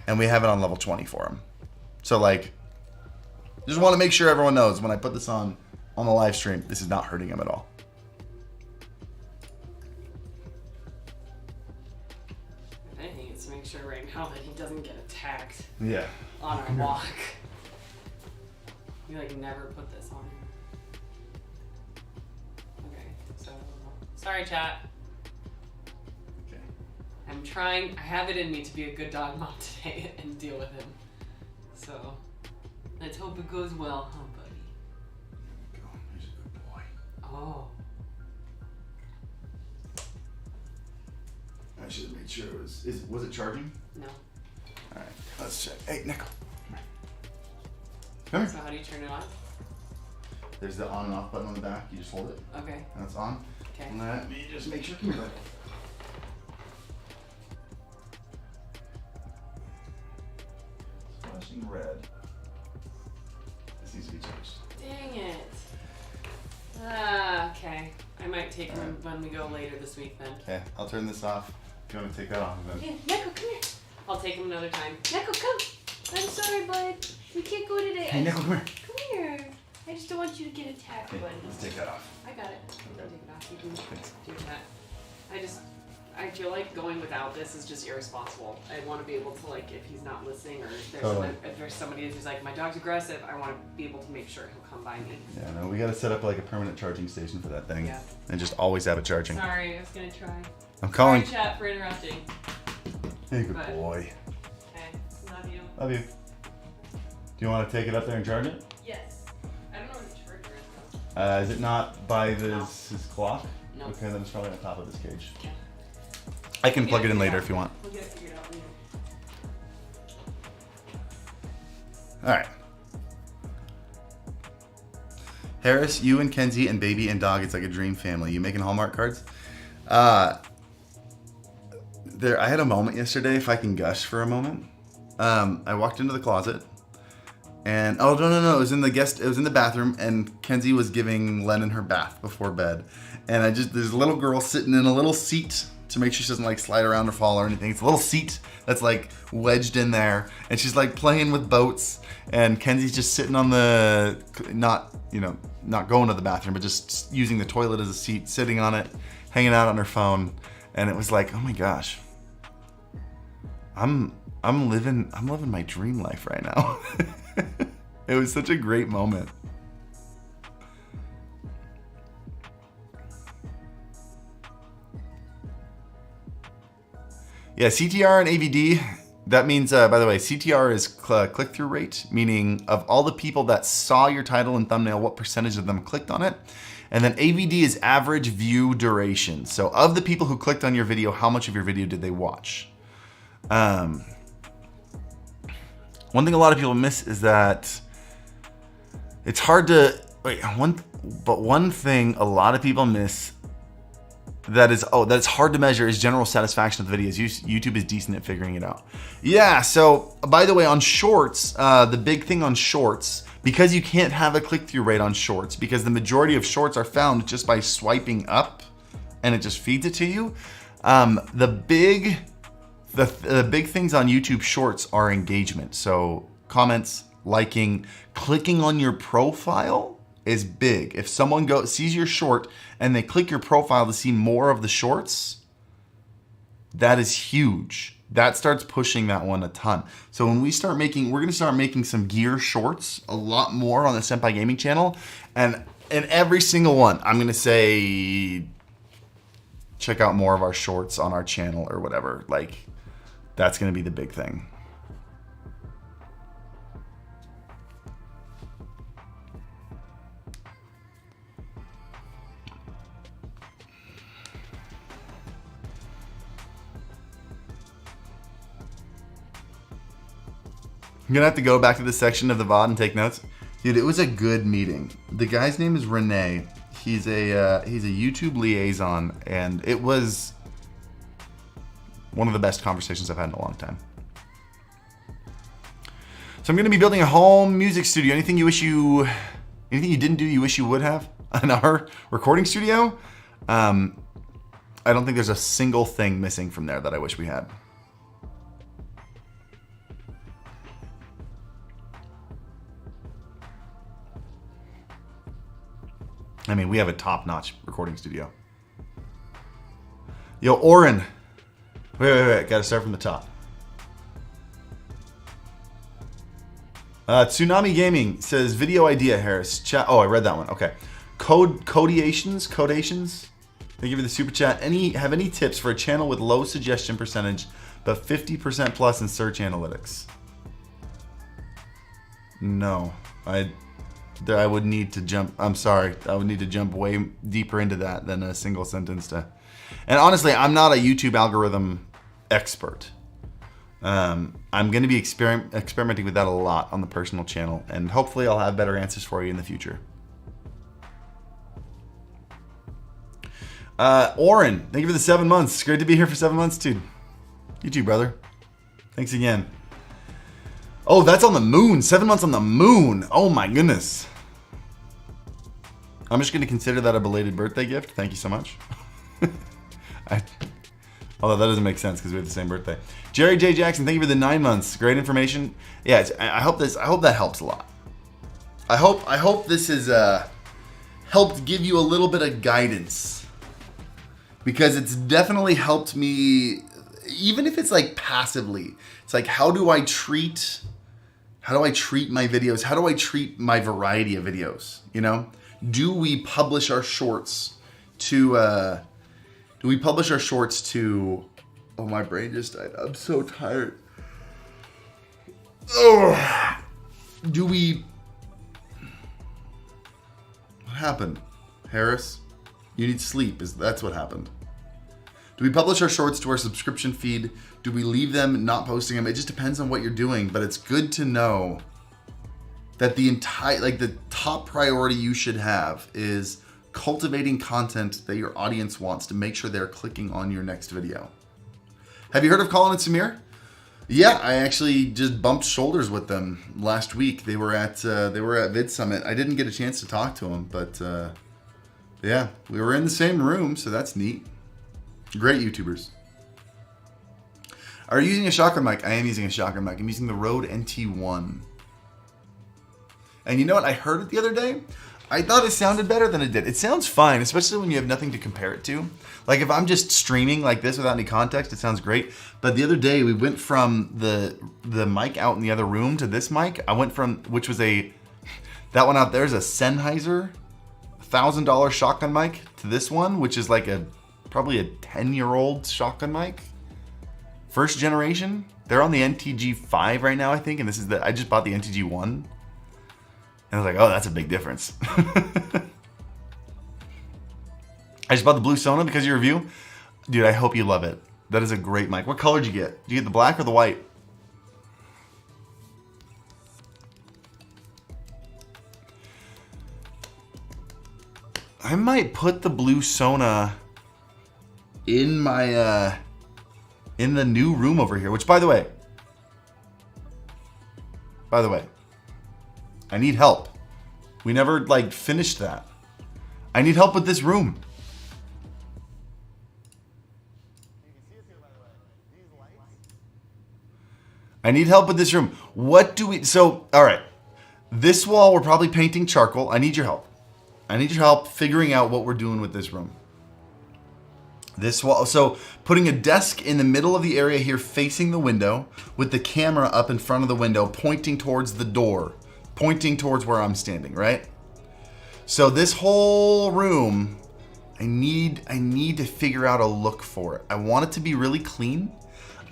A: And we have it on level 20 for him. So like, just want to make sure everyone knows when I put this on the live stream, this is not hurting him at all.
C: I think he needs to make sure right now that he doesn't get attacked
A: Yeah.
C: on our walk. You like never put this on him. Okay, so sorry chat.
A: Okay.
C: I'm trying, I have it in me to be a good dog mom today and deal with him. So let's hope it goes well, huh buddy?
A: Go. He's a good boy.
C: Oh.
A: I should have made sure it was it charging?
C: No.
A: Alright, let's check. Hey, Neko. Come here.
C: So how do you turn it on?
A: There's the on and off button on the back. You just hold it.
C: Okay.
A: And it's on.
C: Okay.
A: Let me just make sure. Come here, buddy. Flashing red. This needs to be changed.
C: Dang it. Ah, okay. I might take him when we go later this week then.
A: Okay, I'll turn this off. If you want to take that off, then.
C: Yeah, Neko, come here. I'll take him another time. Neko, come. I'm sorry, bud. We can't go today.
A: Hey, Neko, come here.
C: Come here. I just don't want you to get attacked,
A: Okay,
C: bud.
A: let's take that off.
C: I got it. I'll take it off. You can do that. I feel like going without this is just irresponsible. I want to be able to, like, if he's not listening or if there's somebody who's like, my dog's aggressive, I want to be able to make sure he'll come by me.
A: Yeah, no, we got to set up like a permanent charging station for that thing.
C: Yeah.
A: And just always have it charging.
C: Sorry, I was going to try.
A: I'm calling.
C: Sorry, chat, for interrupting.
A: Hey, good
C: But-
A: boy.
C: Okay, love you.
A: Love you. Do you want to take it up there and charge it?
C: Yes. I don't know where the charger is though.
A: Is it not by
C: No.
A: his clock?
C: No.
A: Okay, then it's probably on top of his cage.
C: Yeah.
A: I can
C: We'll
A: plug
C: get
A: it in
C: figured
A: later
C: out.
A: if you want.
C: We'll get it figured out later.
A: All right. Harris, you and Kenzie and baby and dog, it's like a dream family. You making Hallmark cards? I had a moment yesterday, if I can gush for a moment. I walked into the closet and, oh, no, it was in the bathroom and Kenzie was giving Lennon her bath before bed. And there's a little girl sitting in a little seat to make sure she doesn't like slide around or fall or anything. It's a little seat that's like wedged in there and she's like playing with boats and Kenzie's just sitting on the, not going to the bathroom, but just using the toilet as a seat, sitting on it, hanging out on her phone. And it was like, oh my gosh, I'm living my dream life right now. It was such a great moment. Yeah, CTR and AVD, that means, by the way, CTR is click-through rate, meaning of all the people that saw your title and thumbnail, what percentage of them clicked on it. And then AVD is average view duration. So of the people who clicked on your video, how much of your video did they watch? One thing a lot of people miss is that it's hard to, one thing a lot of people miss that's hard to measure is general satisfaction of the videos. YouTube is decent at figuring it out. Yeah, so by the way, on shorts, the big thing on shorts, because you can't have a click-through rate on shorts, because the majority of shorts are found just by swiping up and it just feeds it to you. The big things on YouTube Shorts are engagement. So comments, liking, clicking on your profile is big. If someone sees your short and they click your profile to see more of the shorts, that is huge. That starts pushing that one a ton. So when we start making, we're gonna start making some gear shorts a lot more on the Senpai Gaming channel. And in every single one, I'm gonna say, check out more of our shorts on our channel or whatever. Like, that's gonna be the big thing. I'm gonna have to go back to this section of the VOD and take notes. Dude, it was a good meeting. The guy's name is Renee. He's a YouTube liaison, and it was one of the best conversations I've had in a long time. So I'm gonna be building a home music studio. Anything you didn't do you wish you would have in our recording studio? I don't think there's a single thing missing from there that I wish we had. I mean, we have a top-notch recording studio. Yo, Oren. Wait. Gotta start from the top. Tsunami Gaming says, video idea, Harris. Chat. Oh, I read that one. Okay. Codations. They give you the super chat. Have any tips for a channel with low suggestion percentage, but 50% plus in search analytics? No. I would need to jump. I'm sorry. I would need to jump way deeper into that than a single sentence to. And honestly, I'm not a YouTube algorithm expert. I'm going to be experimenting with that a lot on the personal channel, and hopefully I'll have better answers for you in the future. Oren, thank you for the 7 months. Great to be here for 7 months, dude. You too, brother. Thanks again. Oh, that's on the moon. 7 months on the moon. Oh my goodness. I'm just going to consider that a belated birthday gift. Thank you so much. Although that doesn't make sense because we have the same birthday. Jerry J. Jackson, thank you for the 9 months. Great information. Yeah, I hope that helps a lot. I hope this has helped give you a little bit of guidance, because it's definitely helped me, even if it's like passively. It's like, how do I treat my videos? How do I treat my variety of videos? You know, do we publish our shorts to? Oh, my brain just died. I'm so tired. Oh, what happened, Harris? You need sleep. That's what happened? Do we publish our shorts to our subscription feed? Do we leave them not posting them? It just depends on what you're doing, but it's good to know that the top priority you should have is cultivating content that your audience wants to make sure they're clicking on your next video. Have you heard of Colin and Samir? Yeah, I actually just bumped shoulders with them last week. They were at VidSummit. I didn't get a chance to talk to them, but yeah, we were in the same room, so that's neat. Great YouTubers. Are you using a shotgun mic? I am using a shotgun mic. I'm using the Rode NT1. And you know what? I heard it the other day. I thought it sounded better than it did. It sounds fine, especially when you have nothing to compare it to. Like if I'm just streaming like this without any context, it sounds great. But the other day we went from the mic out in the other room to this mic. I went from, which was that one out there is a Sennheiser $1,000 shotgun mic, to this one, which is like probably a 10-year-old shotgun mic. First generation. They're on the NTG5 right now, I think, and I just bought the NTG1. And I was like, oh, that's a big difference. I just bought the blue Sona because of your review. Dude, I hope you love it. That is a great mic. What color did you get? Did you get the black or the white? I might put the blue Sona in my in the new room over here, which by the way, I need help. We never like finished that. I need help with this room. I need help with this room. What do we... So, all right. This wall, we're probably painting charcoal. I need your help. I need your help figuring out what we're doing with this room. This wall... So, putting a desk in the middle of the area here facing the window with the camera up in front of the window pointing towards the door. Pointing towards where I'm standing, right? So, this whole room, I need to figure out a look for it. I want it to be really clean.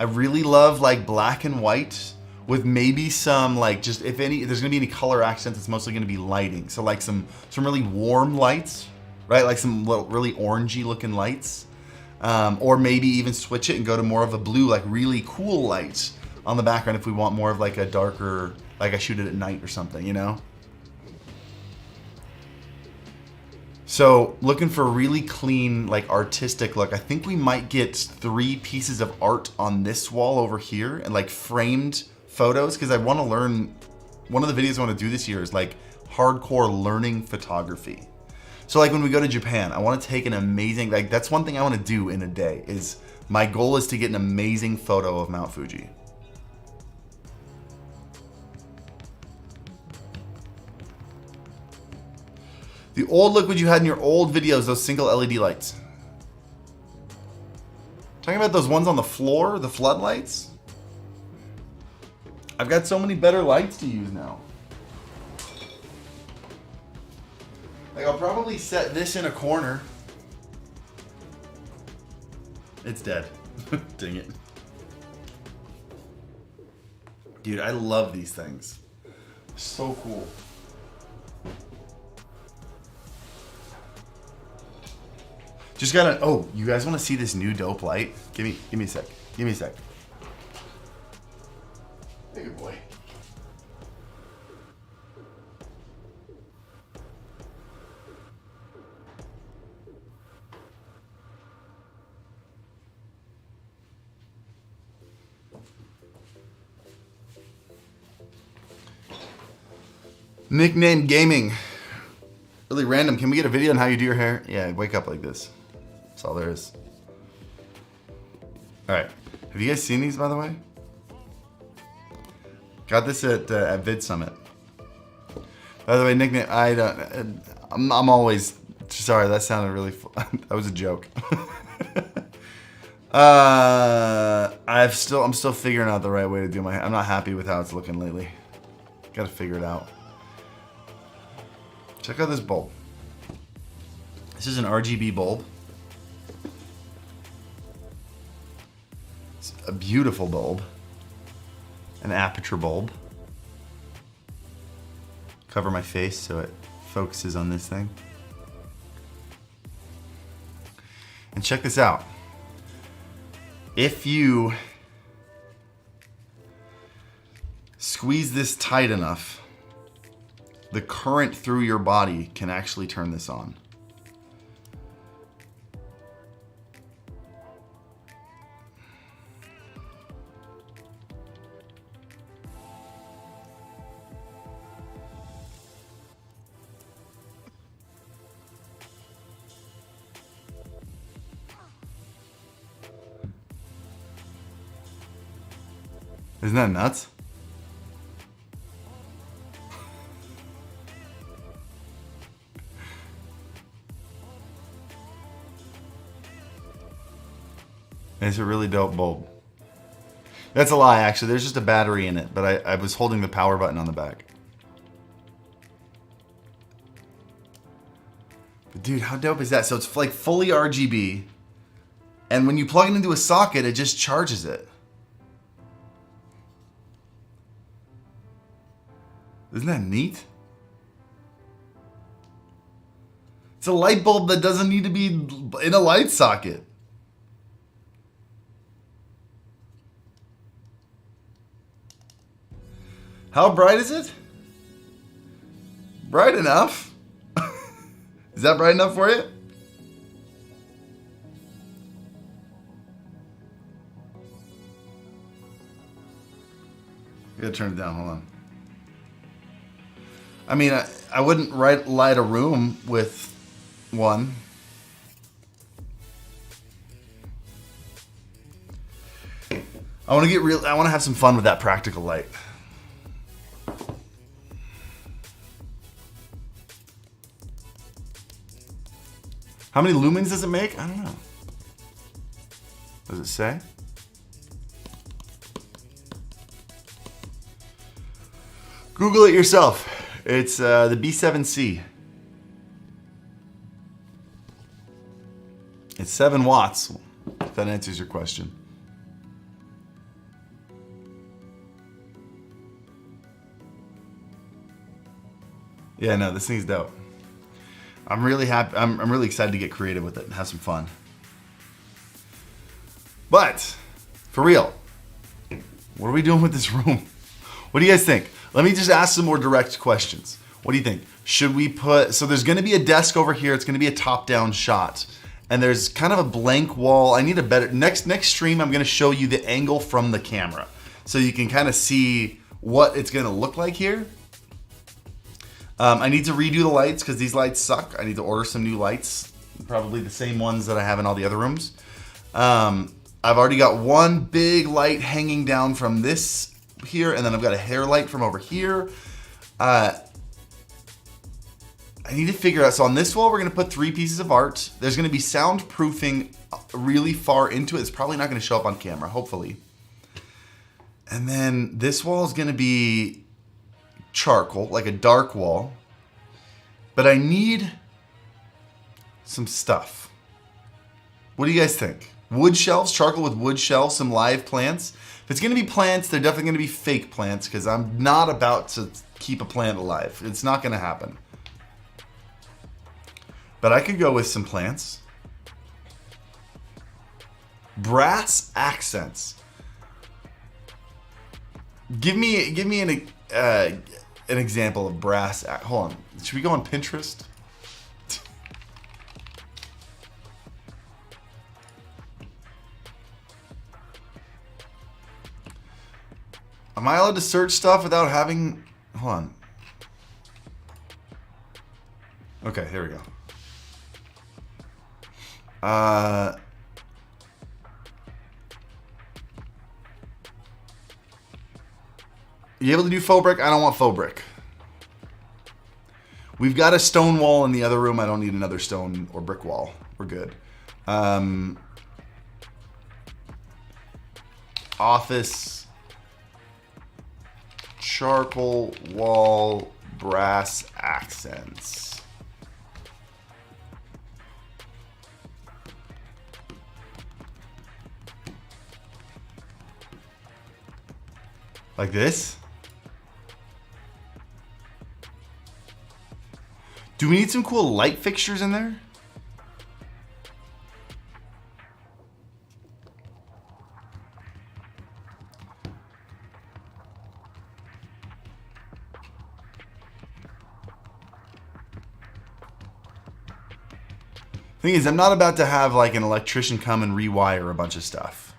A: I really love like black and white with maybe some like just if there's gonna be any color accents, it's mostly gonna be lighting. So like some really warm lights, right? Like some little really orangey looking lights, or maybe even switch it and go to more of a blue, like really cool lights on the background if we want more of like a darker, like I shoot it at night or something, you know? So looking for a really clean, like artistic look. I think we might get 3 pieces of art on this wall over here and like framed photos because I want to learn. One of the videos I want to do this year is like hardcore learning photography. So like when we go to Japan, I want to take an amazing, like that's one thing I want to do in a day is my goal is to get an amazing photo of Mount Fuji. The old look what you had in your old videos, those single LED lights. Talking about those ones on the floor, the floodlights? I've got so many better lights to use now. Like I'll probably set this in a corner. It's dead. Dang it. Dude, I love these things. So cool. Just gotta, oh, you guys wanna see this new dope light? Give me a sec. Give me a sec. Hey, good boy. Nickname gaming. Really random. Can we get a video on how you do your hair? Yeah, wake up like this. That's all there is. All right. Have you guys seen these, by the way? Got this at VidSummit. By the way, nickname. I don't. I'm always sorry. That sounded really. That was a joke. I'm still figuring out the right way to do my hair. I'm not happy with how it's looking lately. Got to figure it out. Check out this bulb. This is an RGB bulb. It's a beautiful bulb. An aperture bulb. Cover my face so it focuses on this thing. And check this out. If you squeeze this tight enough, the current through your body can actually turn this on. Isn't that nuts? It's a really dope bulb. That's a lie, actually. There's just a battery in it, but I was holding the power button on the back. But dude, how dope is that? So it's like fully RGB, and when you plug it into a socket, it just charges it. Isn't that neat? It's a light bulb that doesn't need to be in a light socket. How bright is it? Bright enough. Is that bright enough for you? I gotta turn it down, hold on. I mean, I wouldn't light a room with one. I want to get real. I want to have some fun with that practical light. How many lumens does it make? I don't know. Does it say? Google it yourself. It's the B7C. It's 7 watts. If that answers your question. Yeah, no, this thing's dope. I'm really happy. I'm really excited to get creative with it and have some fun. But for real, what are we doing with this room? What do you guys think? Let me just ask some more direct questions. What do you think? Should we put, so there's gonna be a desk over here. It's gonna be a top-down shot. And there's kind of a blank wall. I need a better, next stream, I'm gonna show you the angle from the camera. So you can kind of see what it's gonna look like here. I need to redo the lights because these lights suck. I need to order some new lights. Probably the same ones that I have in all the other rooms. I've already got one big light hanging down from this here, and then I've got a hair light from over here. I need to figure out, so on this wall, we're gonna put 3 pieces of art. There's gonna be soundproofing really far into it. It's probably not gonna show up on camera, hopefully. And then this wall is gonna be charcoal, like a dark wall. But I need some stuff. What do you guys think? Wood shelves, charcoal with wood shelves, some live plants. If it's gonna be plants, they're definitely gonna be fake plants because I'm not about to keep a plant alive. It's not gonna happen. But I could go with some plants. Brass accents. Give me an example of brass. Hold on. Should we go on Pinterest? Am I allowed to search stuff without having... Hold on. Okay, here we go. You able to do faux brick? I don't want faux brick. We've got a stone wall in the other room. I don't need another stone or brick wall. We're good. Office, charcoal wall, brass accents. Like this? Do we need some cool light fixtures in there? Thing is, I'm not about to have like an electrician come and rewire a bunch of stuff.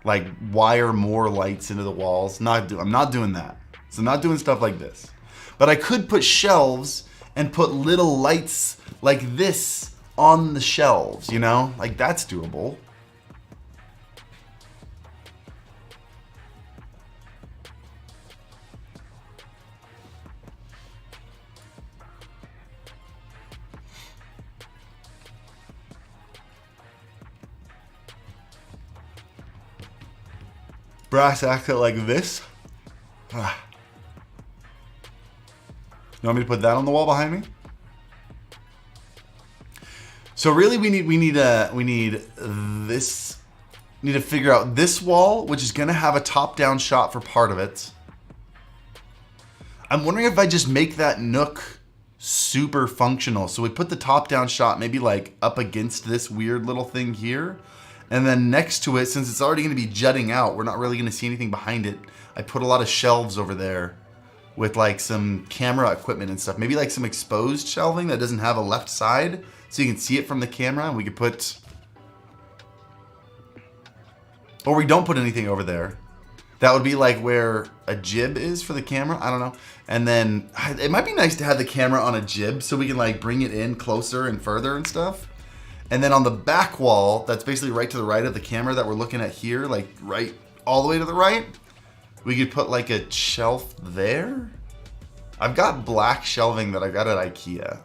A: Like wire more lights into the walls. I'm not doing that. So I'm not doing stuff like this. But I could put shelves and put little lights like this on the shelves, you know? Like that's doable. Brass accent like this. Ah. You want me to put that on the wall behind me? So really we need this. Need to figure out this wall, which is gonna have a top-down shot for part of it. I'm wondering if I just make that nook super functional. So we put the top-down shot maybe like up against this weird little thing here. And then next to it, since it's already gonna be jutting out, we're not really gonna see anything behind it. I put a lot of shelves over there with like some camera equipment and stuff. Maybe like some exposed shelving that doesn't have a left side so you can see it from the camera. And we could put, or we don't put anything over there.
D: That would be like where a jib is for the camera. I don't know. And then it might be nice to have the camera on a jib so we can like bring it in closer and further and stuff. And then on the back wall, that's basically right to the right of the camera that we're looking at here, like right all the way to the right, we could put like a shelf there. I've got black shelving that I got at IKEA.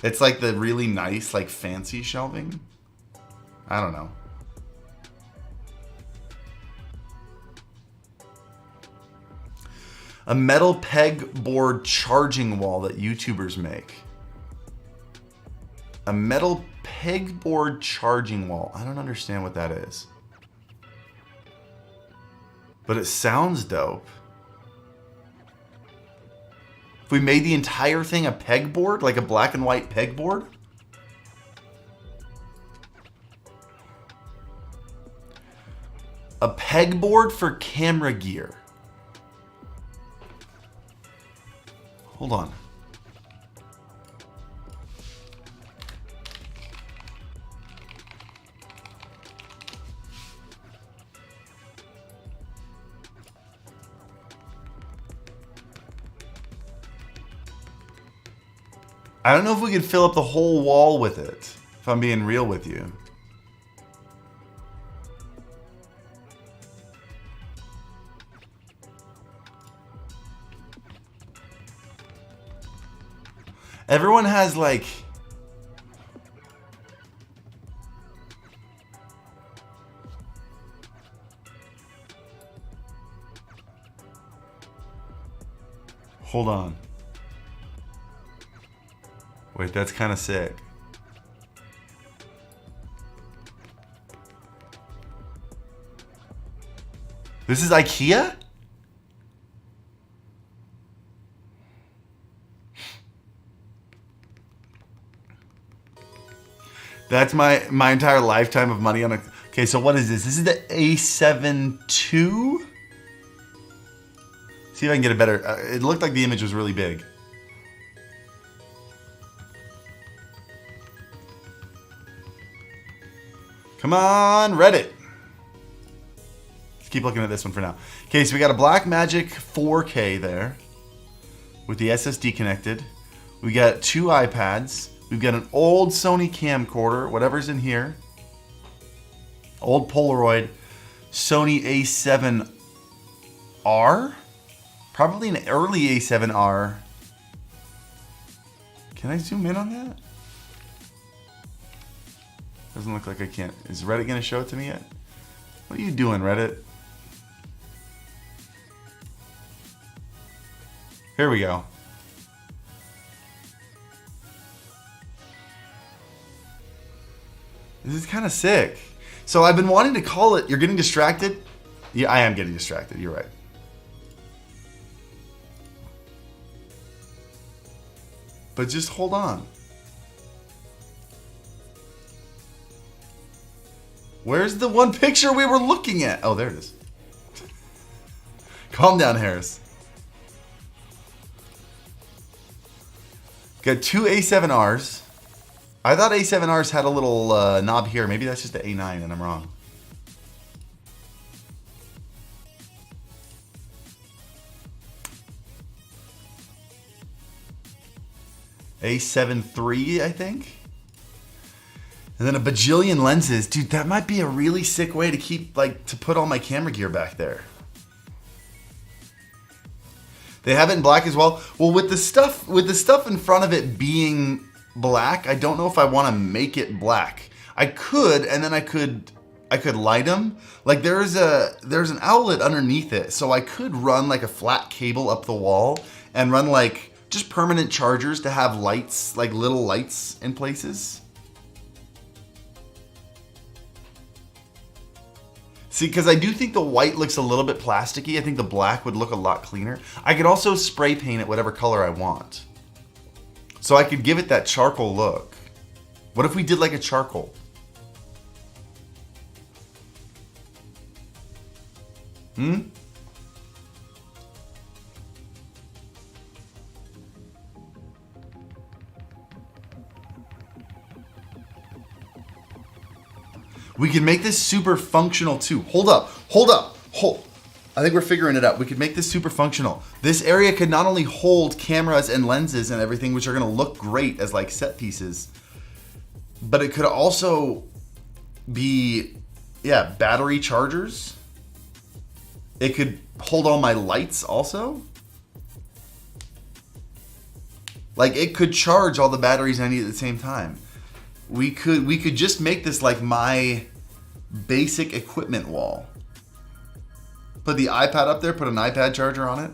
D: It's like the really nice, like fancy shelving. I don't know. A metal pegboard charging wall that YouTubers make. A metal pegboard charging wall. I don't understand what that is. But it sounds dope. If we made the entire thing a pegboard, like a black and white pegboard. A pegboard for camera gear. Hold on. I don't know if we could fill up the whole wall with it, if I'm being real with you. Everyone has like... Hold on. Wait, that's kind of sick. This is IKEA? That's my entire lifetime of money on a... Okay, so what is this? This is the A7 II? See if I can get a better... it looked like the image was really big. Come on, Reddit. Let's keep looking at this one for now. Okay, so we got a Blackmagic 4K there with the SSD connected. We got 2 iPads. We've got an old Sony camcorder, whatever's in here. Old Polaroid. Sony A7R? Probably an early A7R. Can I zoom in on that? Doesn't look like I can. Is Reddit going to show it to me yet? What are you doing, Reddit? Here we go. This is kind of sick. So I've been wanting to call it... You're getting distracted? Yeah, I am getting distracted. You're right. But just hold on. Where's the one picture we were looking at? Oh, there it is. Calm down, Harris. Got 2 A7Rs. I thought A7Rs had a little knob here. Maybe that's just the A9 and I'm wrong. A7 III, I think. And then a bajillion lenses. Dude, that might be a really sick way to keep, like, to put all my camera gear back there. They have it in black as well. Well, with the stuff in front of it being black, I don't know if I want to make it black. I could, and then I could light them. Like there's an outlet underneath it, so I could run like a flat cable up the wall and run like just permanent chargers to have lights, like little lights in places. See, because I do think the white looks a little bit plasticky. I think the black would look a lot cleaner. I could also spray paint it whatever color I want. So I could give it that charcoal look. What if we did like a charcoal? We can make this super functional too. Hold up. I think we're figuring it out. We could make this super functional. This area could not only hold cameras and lenses and everything, which are gonna look great as like set pieces, but it could also be, yeah, battery chargers. It could hold all my lights also. Like it could charge all the batteries I need at the same time. We could just make this like my basic equipment wall. Put the iPad up there, put an iPad charger on it.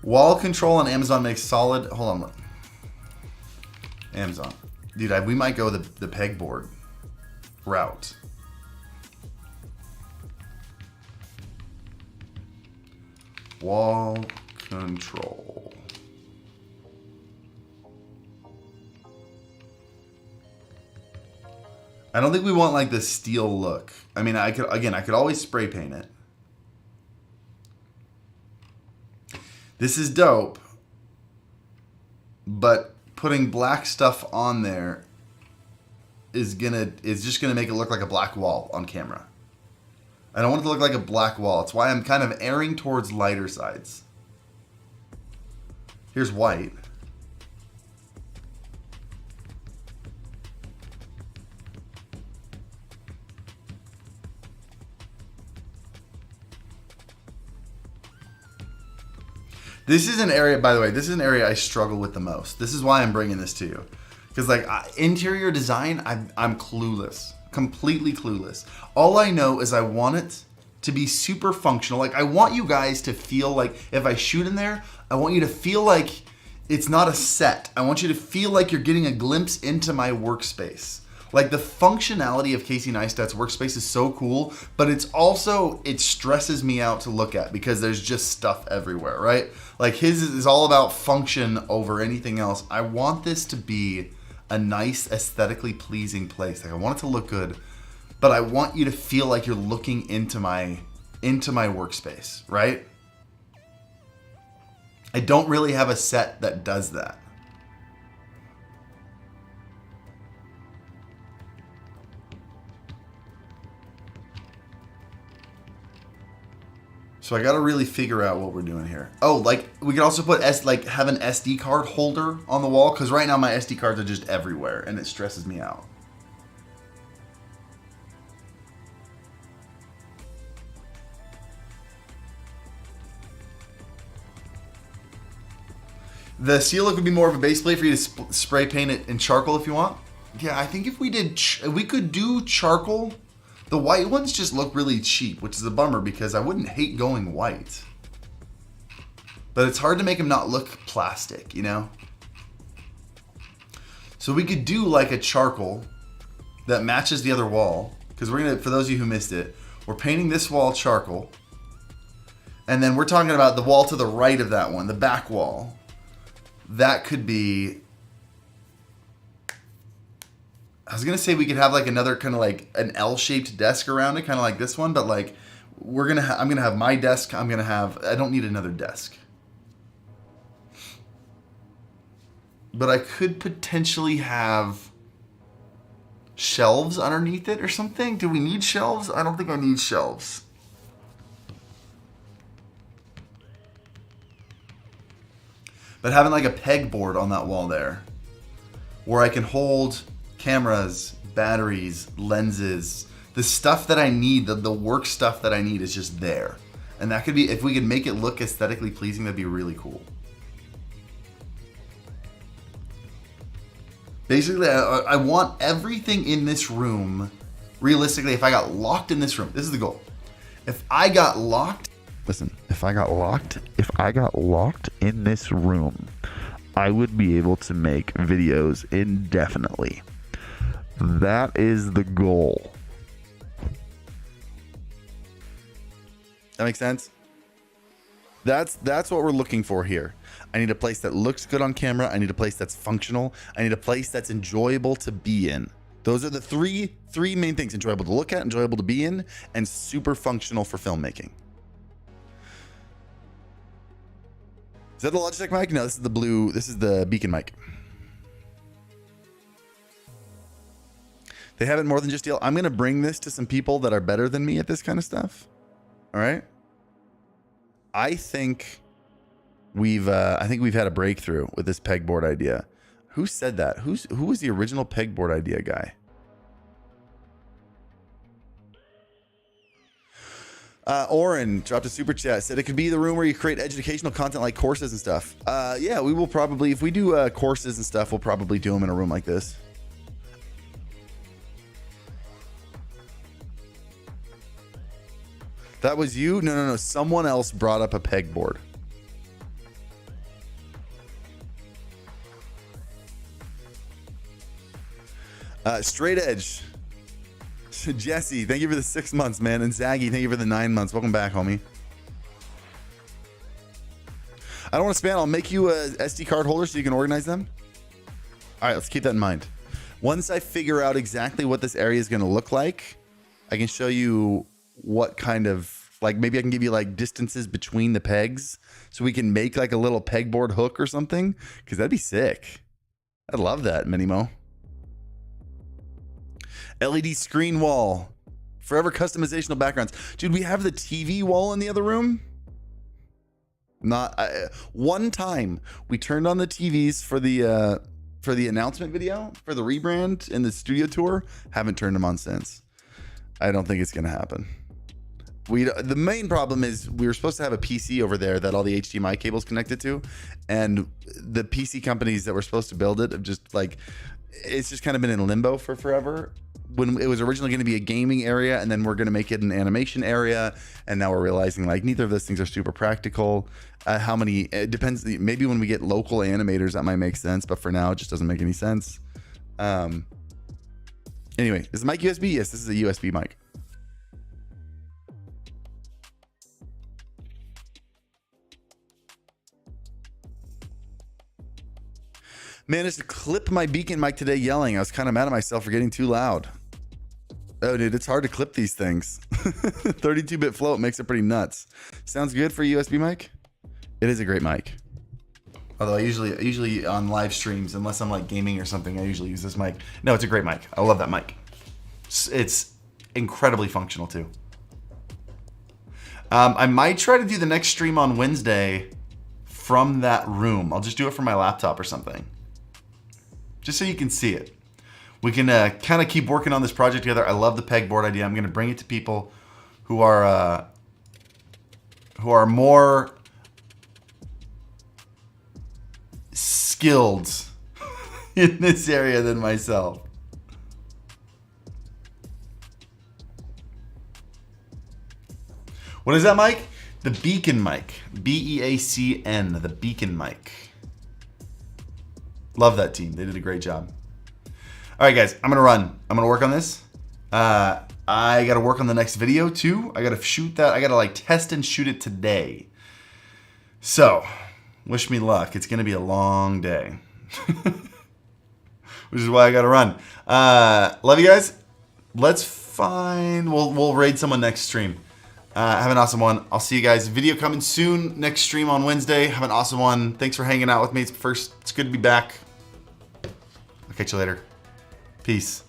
D: Wall control on Amazon makes solid. Hold on. Amazon. Dude, we might go the pegboard route. Wall control. I don't think we want like the steel look. I mean, I could always spray paint it. This is dope, but putting black stuff on there is just gonna make it look like a black wall on camera. I don't want it to look like a black wall. It's why I'm kind of erring towards lighter sides. Here's white. This is an area, by the way, this is an area I struggle with the most. This is why I'm bringing this to you. Because like interior design, I'm clueless, completely clueless. All I know is I want it to be super functional. Like I want you guys to feel like if I shoot in there, I want you to feel like it's not a set. I want you to feel like you're getting a glimpse into my workspace. Like the functionality of Casey Neistat's workspace is so cool, but it's also, it stresses me out to look at because there's just stuff everywhere, right? Like his is all about function over anything else. I want this to be a nice, aesthetically pleasing place. Like I want it to look good, but I want you to feel like you're looking into my workspace, right? I don't really have a set that does that. So I got to really figure out what we're doing here. Oh, like we could also put have an SD card holder on the wall because right now my SD cards are just everywhere and it stresses me out. The seal look would be more of a base plate for you to spray paint it in charcoal if you want. Yeah, I think if we did, we could do charcoal. The white ones just look really cheap, which is a bummer because I wouldn't hate going white. But it's hard to make them not look plastic, you know? So we could do like a charcoal that matches the other wall. Because we're gonna, for those of you who missed it, we're painting this wall charcoal. And then we're talking about the wall to the right of that one, the back wall. That could be, I was gonna say we could have like another kind of like an L-shaped desk around it, kind of like this one, but like I'm gonna have my desk. I don't need another desk. But I could potentially have shelves underneath it or something. Do we need shelves? I don't think I need shelves. But having like a pegboard on that wall there, where I can hold cameras, batteries, lenses, the stuff that I need, the work stuff that I need is just there. And that could be, if we could make it look aesthetically pleasing, that'd be really cool. Basically, I want everything in this room, realistically, if I got locked in this room, this is the goal. If I got locked,
A: Listen, if I got locked in this room, I would be able to make videos indefinitely. That is the goal. That makes sense? That's what we're looking for here. I need a place that looks good on camera. I need a place that's functional. I need a place that's enjoyable to be in. Those are the three main things: enjoyable to look at, enjoyable to be in, and super functional for filmmaking. Is that the Logitech mic? No, this is the blue. This is the Beacon mic. They have it more than just steel. I'm going to bring this to some people that are better than me at this kind of stuff. All right. I think we've had a breakthrough with this pegboard idea. Who said that? Who was the original pegboard idea guy? Oren dropped a super chat, said it could be the room where you create educational content like courses and stuff. Yeah, we will probably, if we do courses and stuff, we'll probably do them in a room like this. That was you? No. Someone else brought up a pegboard. Straight Edge. Jesse, thank you for the 6 months, man. And Zaggy, thank you for the 9 months. Welcome back, homie. I don't want to spam. I'll make you a SD card holder so you can organize them. All right, let's keep that in mind. Once I figure out exactly what this area is going to look like, I can show you what kind of, like, maybe I can give you like distances between the pegs so we can make like a little pegboard hook or something, because that'd be sick. I'd love that, Minimo. LED screen wall. Forever customizational backgrounds. Dude, we have the TV wall in the other room. One time we turned on the TVs for the announcement video for the rebrand and the studio tour. Haven't turned them on since. I don't think it's gonna happen. The main problem is we were supposed to have a PC over there that all the HDMI cables connected to, and the PC companies that were supposed to build it have just like, it's just kind of been in limbo for forever. When it was originally going to be a gaming area, and then we're going to make it an animation area, and now we're realizing like neither of those things are super practical. It depends. Maybe when we get local animators that might make sense, but for now it just doesn't make any sense. Anyway, is the mic USB? Yes, this is a USB mic. Managed to clip my beacon mic today yelling. I was kind of mad at myself for getting too loud. Oh, dude, it's hard to clip these things. 32-bit float makes it pretty nuts. Sounds good for a USB mic? It is a great mic. Although I usually on live streams, unless I'm like gaming or something, I usually use this mic. No, it's a great mic. I love that mic. It's incredibly functional too. I might try to do the next stream on Wednesday from that room. I'll just do it from my laptop or something. Just so you can see it. We can kind of keep working on this project together. I love the pegboard idea. I'm going to bring it to people who are more skilled in this area than myself. What is that mic? The Beacon mic. B-E-A-C-N. The Beacon mic. Love that team. They did a great job. All right, guys, I'm going to run. I'm going to work on this. I got to work on the next video, too. I got to shoot that. I got to, like, test and shoot it today. So, wish me luck. It's going to be a long day. Which is why I got to run. Love you guys. Let's find... We'll raid someone next stream. Have an awesome one. I'll see you guys. Video coming soon. Next stream on Wednesday. Have an awesome one. Thanks for hanging out with me. It's good to be back. I'll catch you later. Peace.